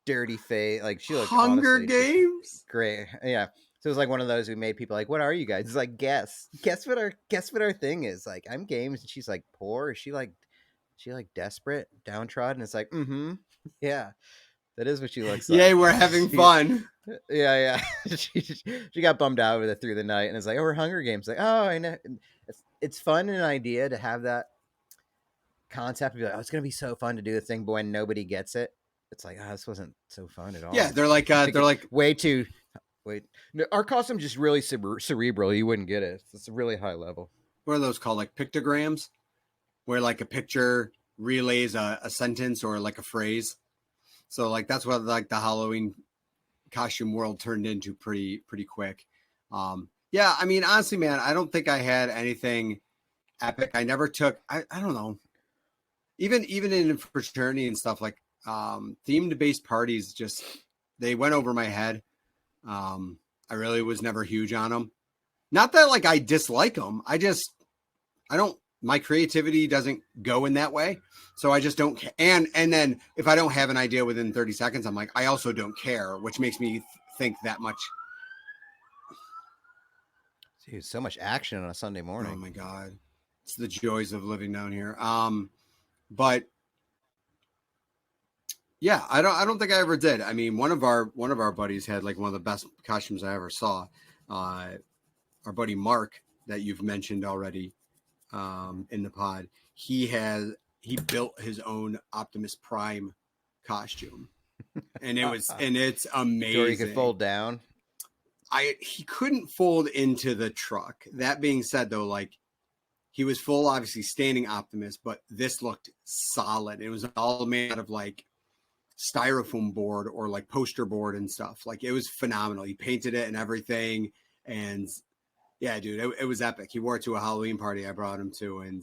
dirty face. Like she looked Hunger Games. Great, yeah. So it was like one of those we made people like, what are you guys? It's like guess what our thing is. Like I'm games, and she's like poor. She she like desperate, downtrodden? It's like, yeah, that is what she looks like. Yay, we're having fun. Yeah. She got bummed out with it through the night, and it's like, oh, we're Hunger Games. Like, oh, I know. It's fun and an idea to have that concept. Be like, oh, it's gonna be so fun to do the thing, but when nobody gets it, it's like, oh, this wasn't so fun at all. Yeah, they're like way too. Wait, no, our costume's just really cerebral. You wouldn't get it. It's a really high level. what are those called? Like pictograms, where like a picture relays a sentence or like a phrase. So like that's what like the Halloween costume world turned into pretty quick. Yeah, I mean, honestly, man, I don't think I had anything epic. I never took. I don't know. Even in fraternity and stuff, like themed based parties, just they went over my head. I really was never huge on them. Not that like I dislike them. I don't. My creativity doesn't go in that way, so I just don't. And then if I don't have an idea within 30 seconds, I'm like, I also don't care, which makes me think that much. Dude, so much action on a Sunday morning. Oh my God, it's the joys of living down here. But yeah, I don't think I ever did. I mean, one of our buddies had like one of the best costumes I ever saw. Our buddy Mark that you've mentioned already in the pod. He built his own Optimus Prime costume, and it's amazing. Or you could fold down. He couldn't fold into the truck. That being said, though, like he was full, obviously standing Optimus, but this looked solid. It was all made out of like styrofoam board or like poster board and stuff. Like it was phenomenal. He painted it and everything, and yeah, dude, it was epic. He wore it to a Halloween party I brought him to, and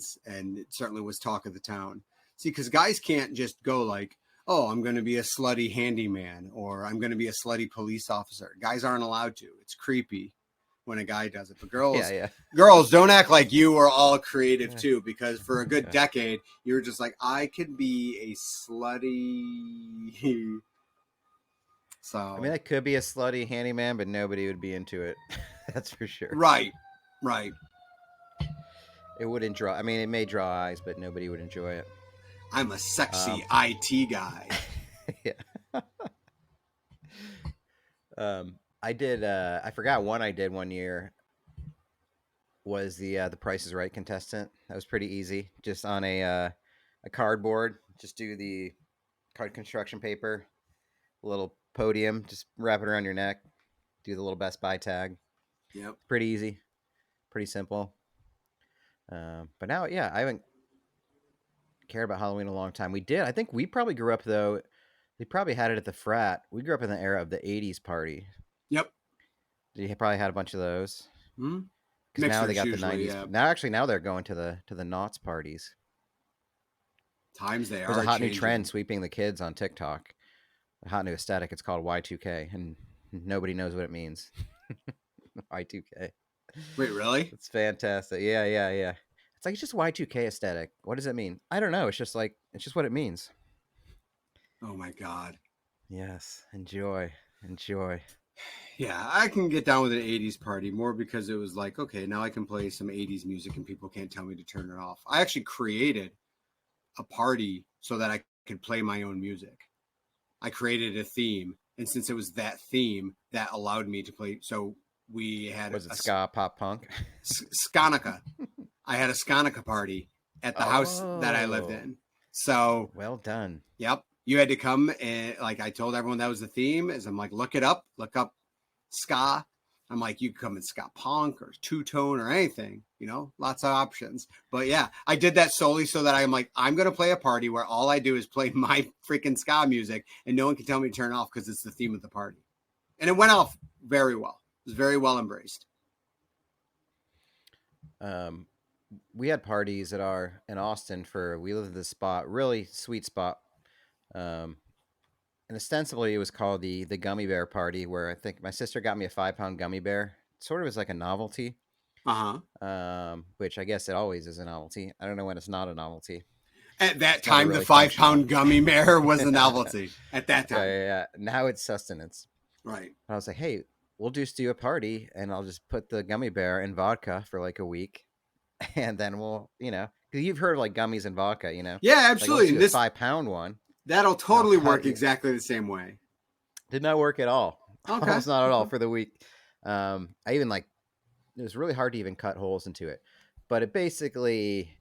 it certainly was talk of the town. See, because guys can't just go like, oh, I'm going to be a slutty handyman or I'm going to be a slutty police officer. Guys aren't allowed to. It's creepy when a guy does it. But girls, don't act like you are all creative too, because for a good decade, you were just like, I could be a slutty. So I mean, I could be a slutty handyman, but nobody would be into it. That's for sure. Right. It wouldn't draw. I mean, it may draw eyes, but nobody would enjoy it. I'm a sexy IT guy. Yeah. I did. I forgot one I did one year. Was the Price is Right contestant? That was pretty easy. Just on a cardboard. Just do the card construction paper. A little podium. Just wrap it around your neck. Do the little Best Buy tag. Yep. Pretty easy. Pretty simple. But now, yeah, I haven't cared about Halloween in a long time. We did. I think we probably grew up, though. They probably had it at the frat. We grew up in the era of the 80s party. Yep. You probably had a bunch of those. Hmm. Because now they got usually, the 90s. Yeah. Now they're going to the Knots parties. Times they are. There's a hot changing. new trend sweeping the kids on TikTok. A hot new aesthetic. It's called Y2K, and nobody knows what it means. Y2K. Wait, really? It's fantastic. Yeah. It's like, it's just Y2K aesthetic. What does it mean? I don't know. It's just what it means. Oh my God. Yes. Enjoy. Yeah, I can get down with an 80s party more because it was like, okay, now I can play some 80s music and people can't tell me to turn it off. I actually created a party so that I could play my own music. I created a theme, and since it was that theme, that allowed me to play. So we had was it ska, pop, punk? Skanukkah. I had a Skanukkah party at the house that I lived in. So well done. Yep. You had to come, and like I told everyone that was the theme. Is I'm like, look up ska. I'm like, you can come in ska punk or two-tone or anything, lots of options. But yeah, I did that solely so that I'm like, I'm going to play a party where all I do is play my freaking ska music and no one can tell me to turn it off because it's the theme of the party. And it went off very well. It was very well embraced. We had parties in Austin we lived in this spot, really sweet spot. And ostensibly it was called the gummy bear party, where I think my sister got me a 5-pound gummy bear. Sort of as like a novelty. Which I guess it always is a novelty. I don't know when it's not a novelty. At that time, really the 5-pound gummy bear was a novelty. At that time. Yeah. Now it's sustenance. Right. I was like, hey, we'll just do a party and I'll just put the gummy bear in vodka for like a week. And then we'll, 'Cause you've heard of like gummies and vodka, you know? Yeah, Like I'll absolutely. do And a this 5-pound one. that'll And I'll totally cut work you. exactly the same way. Did not work at all. Okay. Almost not at all Okay. for the week. I even like it was really hard to even cut holes into it, but it basically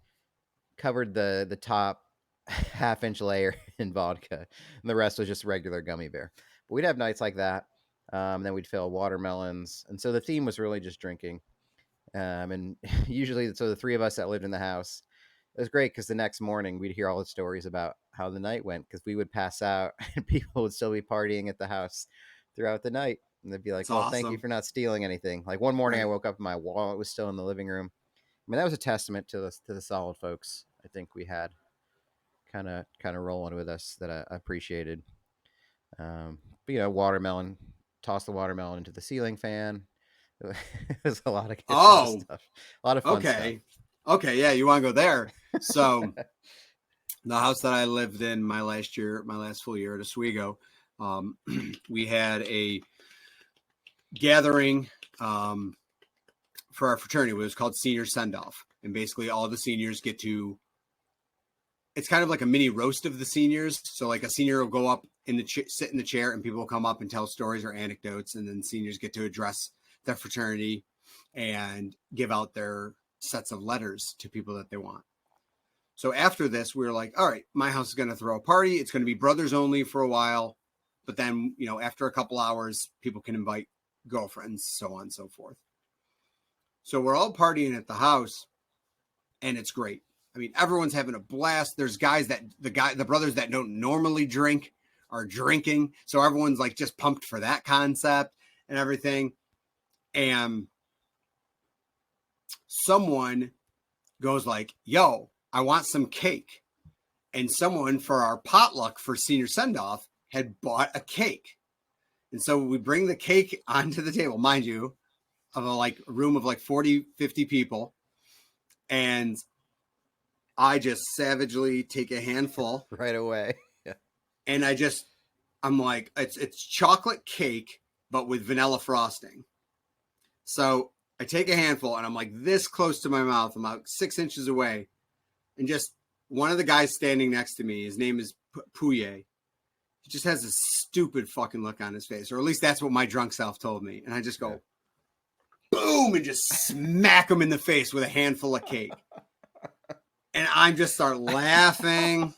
covered the top half-inch layer in vodka, and the rest was just regular gummy bear. But we'd have nights like that. Then we'd fill watermelons, and so the theme was really just drinking. And usually, so the three of us that lived in the house, it was great because the next morning we'd hear all the stories about how the night went because we would pass out and people would still be partying at the house throughout the night. And they'd be like, It's "Well, thank you awesome. for not stealing anything." Like one morning, I Right. woke up and my wallet was still in the living room. I mean, that was a testament to the solid folks I think we had kind of rolling with us that I appreciated. But watermelon, toss the watermelon into the ceiling fan. It was a lot of Oh, stuff, a lot of fun stuff. okay. Okay. Yeah. You want to go there. So the house that I lived in my last full year at Oswego, we had a gathering for our fraternity. It was called Senior Send Off. And basically all the seniors get to, it's kind of like a mini roast of the seniors. So like a senior will go up sit in the chair and people will come up and tell stories or anecdotes. And then seniors get to address their fraternity and give out their sets of letters to people that they want. So after this, we were like, all right, my house is going to throw a party. It's going to be brothers only for a while. But then, after a couple hours, people can invite girlfriends, so on and so forth. So we're all partying at the house and it's great. I mean, everyone's having a blast. There's guys the brothers that don't normally drink are drinking. So everyone's like just pumped for that concept and everything. And someone goes like, yo, I want some cake. And someone for our potluck for senior send-off had bought a cake. And so we bring the cake onto the table, mind you, of a room of 40, 50 people. And I just savagely take a handful right away. Yeah. And I'm like, it's chocolate cake, but with vanilla frosting. So I take a handful and I'm like this close to my mouth. I'm about 6 inches away. And just one of the guys standing next to me, his name is Puye. He just has this stupid fucking look on his face, or at least that's what my drunk self told me. And I just go, boom, and just smack him in the face with a handful of cake. And I just start laughing.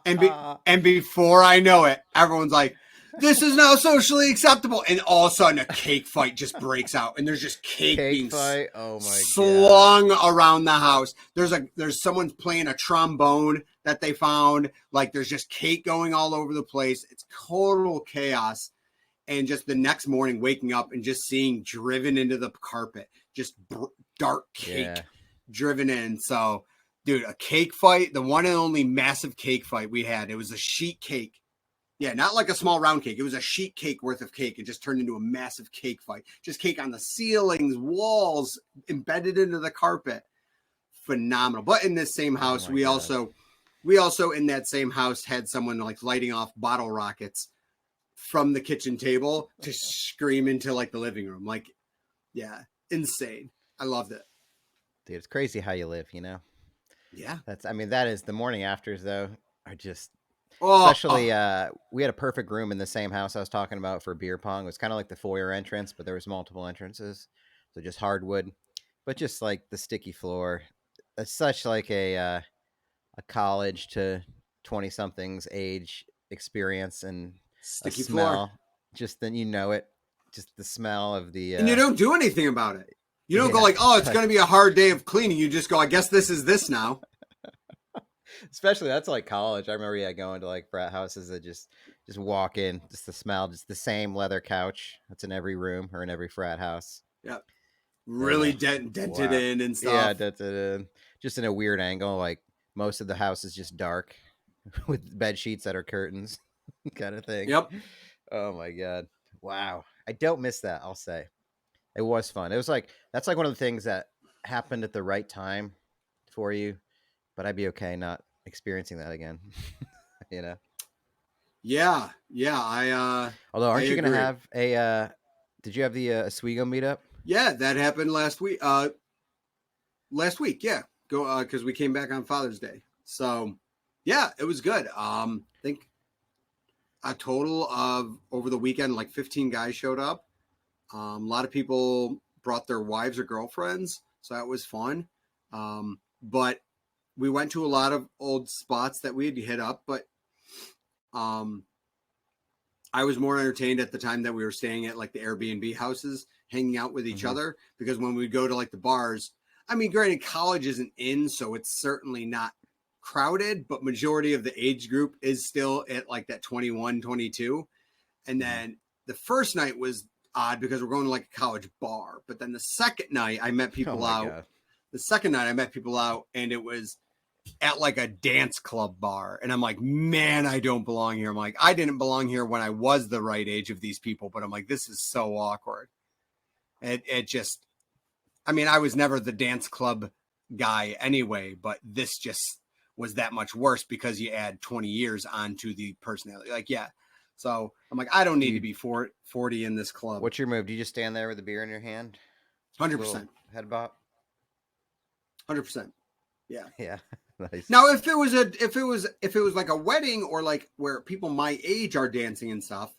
And before I know it, everyone's like, this is now socially acceptable. And all of a sudden, a cake fight just breaks out. And there's just cake being fight? Oh my slung around the house. There's someone playing a trombone that they found. Like, there's just cake going all over the place. It's total chaos. And just the next morning, waking up and just seeing driven into the carpet, just dark cake driven in. So, dude, a cake fight, the one and only massive cake fight we had, it was a sheet cake. Yeah, not like a small round cake. It was a sheet cake worth of cake. It just turned into a massive cake fight. Just cake on the ceilings, walls, embedded into the carpet. Phenomenal. But in this same house, we also in that same house had someone lighting off bottle rockets from the kitchen table to scream into the living room. Insane. I loved it. Dude, it's crazy how you live, Yeah. That is the morning afters though are just especially we had a perfect room in the same house I was talking about for beer pong. It was kind of like the foyer entrance, but there was multiple entrances. So just hardwood, but just like the sticky floor. It's such like a college to 20 somethings age experience and sticky a smell. Floor. Just then it. Just the smell of the and you don't do anything about it. You don't go it's going to be a hard day of cleaning. You just go, I guess this is this now. Especially that's like college. I remember going to frat houses that just walk in, just the smell, just the same leather couch that's in every room or in every frat house. Yep. Really dented in and stuff. Yeah, dented in. Just in a weird angle. Like most of the house is just dark with bed sheets that are curtains kind of thing. Yep. Oh my God. Wow. I don't miss that, I'll say. It was fun. It was that's one of the things that happened at the right time for you, but I'd be okay not experiencing that again. Yeah. Although, aren't you going to have did you have the Oswego meetup? Yeah, that happened last week. Yeah. go because we came back on Father's Day. So yeah, it was good. I think a total of over the weekend, like 15 guys showed up. A lot of people brought their wives or girlfriends, so that was fun. But we went to a lot of old spots that we had hit up, but I was more entertained at the time that we were staying at like the Airbnb houses, hanging out with each other, because when we go to like the bars, I mean, granted, college isn't in, so it's certainly not crowded, but majority of the age group is still at like that 21, 22. And then the first night was odd because we're going to like a college bar. But then the second night I met people out. God. The second night I met people out, and it was at like a dance club bar. And I'm like, man, I don't belong here. I'm like, I didn't belong here when I was the right age of these people, but I'm like, this is so awkward. It just, I mean, I was never the dance club guy anyway, but this just was that much worse because you add 20 years onto the personality. Like, yeah. So I'm like, I don't need to be 40 in this club. What's your move? Do you just stand there with a beer in your hand? 100%. Head bop? 100%. Yeah. Yeah. Nice. Now, if it was like a wedding or like where people my age are dancing and stuff,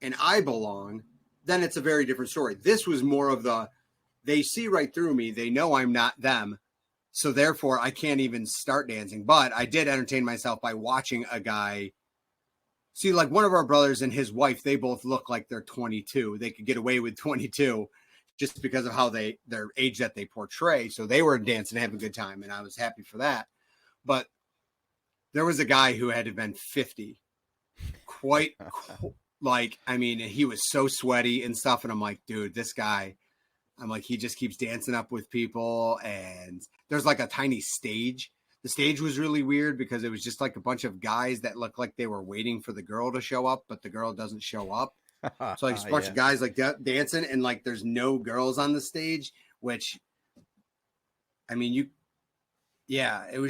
and I belong, then it's a very different story. This was more of they see right through me. They know I'm not them. So therefore I can't even start dancing, but I did entertain myself by watching a guy. See, like one of our brothers and his wife, they both look like they're 22. They could get away with 22 just because of how their age that they portray. So they were dancing and having a good time, and I was happy for that. But there was a guy who had been 50, like, I mean, he was so sweaty and stuff. And I'm like, dude, this guy, I'm like, he just keeps dancing up with people. And there's like a tiny stage. The stage was really weird because it was just like a bunch of guys that looked like they were waiting for the girl to show up, but the girl doesn't show up. So like a bunch of guys like dancing, and like there's no girls on the stage, which, I mean, it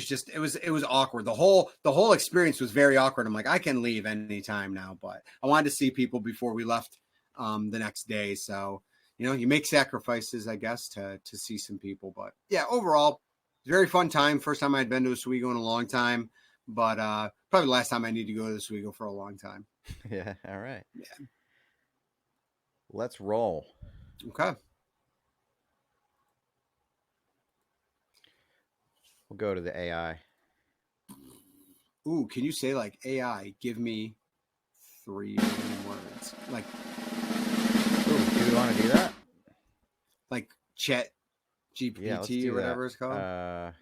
was awkward. The whole experience was very awkward. I'm like, I can leave anytime now, but I wanted to see people before we left the next day. So, you know, you make sacrifices, I guess, to see some people. But yeah, overall, very fun time. First time I'd been to Oswego in a long time, but probably the last time I need to go to Oswego for a long time. Yeah. All right. Yeah. Let's roll. Okay. We'll go to the AI. Ooh, can you say like, AI, give me 3 words? Like, Ooh, do we want to do that? Like Chat GPT or whatever it's called.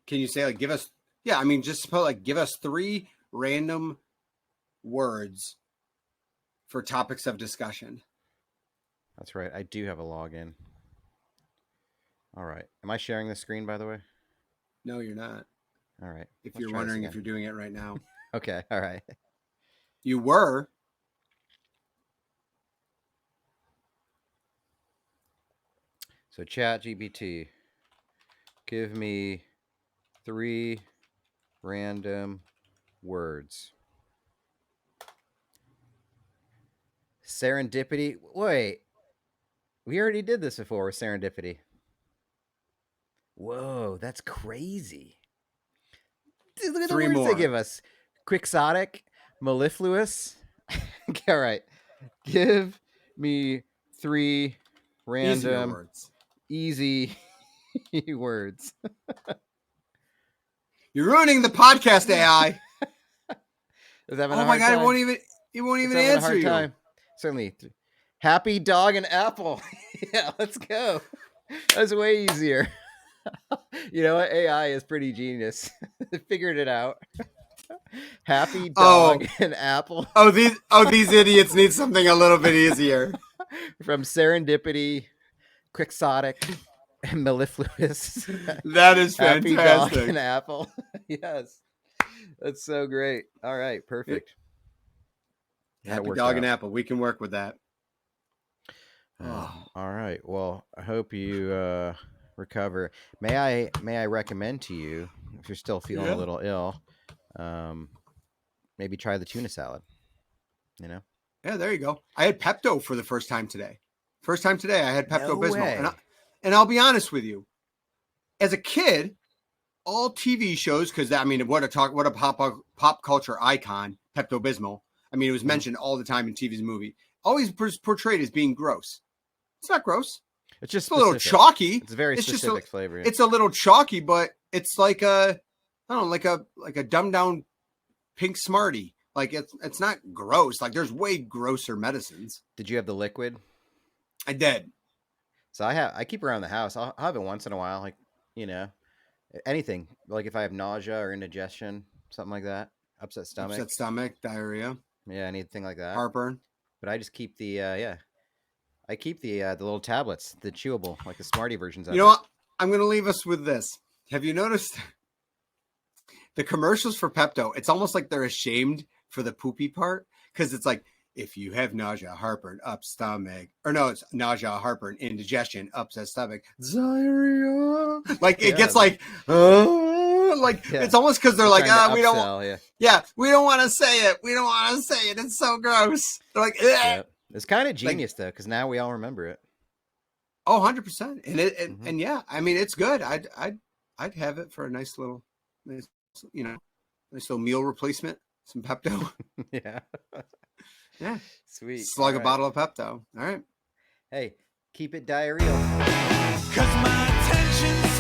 Can you say like, give us? Yeah, I mean, just put like, give us 3 random words for topics of discussion. That's right. I do have a login. All right. Am I sharing the screen, by the way? No, you're not. All right. If you're wondering if you're doing it right now. Okay. All right. You were. So ChatGPT, give me 3 random words. Serendipity. Wait. We already did this before with serendipity. Whoa, that's crazy. Dude, look at the 3 words more. they give us. Quixotic, mellifluous. All right. Give me 3 random, words. easy words. You're ruining the podcast, AI. Is having Oh a my hard God, time? it won't even It's having a answer hard you. time. Certainly. Happy dog and apple. Yeah, let's go. That's way easier. You know what? AI is pretty genius. They figured it out. Happy dog and apple. These idiots need something a little bit easier. From serendipity, quixotic, and mellifluous. That is Happy dog fantastic. and apple. Yes. That's so great. All right, perfect. Happy dog and apple. We can work with that. All right. Well, I hope you recover. May I recommend to you, if you're still feeling a little ill, maybe try the tuna salad. You know? Yeah, there you go. I had Pepto for the first time today. First time today I had No Pepto-Bismol. way. And I'll be honest with you. As a kid, all TV shows, because I mean, what a pop culture icon, Pepto-Bismol. I mean, it was mentioned all the time in TV's movie. Always portrayed as being gross. It's not gross. It's just It's a little specific. chalky. It's a very It's just specific flavor. It's a little chalky, but it's like I don't know, like a dumbed down pink Smartie. Like it's not gross. Like there's way grosser medicines. Did you have the liquid? I did. So I keep around the house. I'll have it once in a while, like, you know, anything. Like if I have nausea or indigestion, something like that, upset stomach, diarrhea, yeah, anything like that. heartburn. But I just keep the I keep the little tablets, the chewable, like the Smartie versions of You know what? I'm going to leave us with this. Have you noticed the commercials for Pepto? It's almost like they're ashamed for the poopy part, because it's like, if you have nausea, heartburn, up stomach, or no, it's nausea, heartburn, indigestion, upset stomach, diarrhea. Like it gets like it's almost because they're like, we don't want, we don't want to say it. We don't want to say it. It's so gross. They're like, yeah. It's kind of genius though, because now we all remember it. Oh, 100%. And and yeah, I mean, it's good. I'd have it for a nice little meal replacement. Some Pepto. Yeah. Yeah. Sweet. Slug a bottle of Pepto. All right. Hey, keep it diarrheal. 'Cause my attention's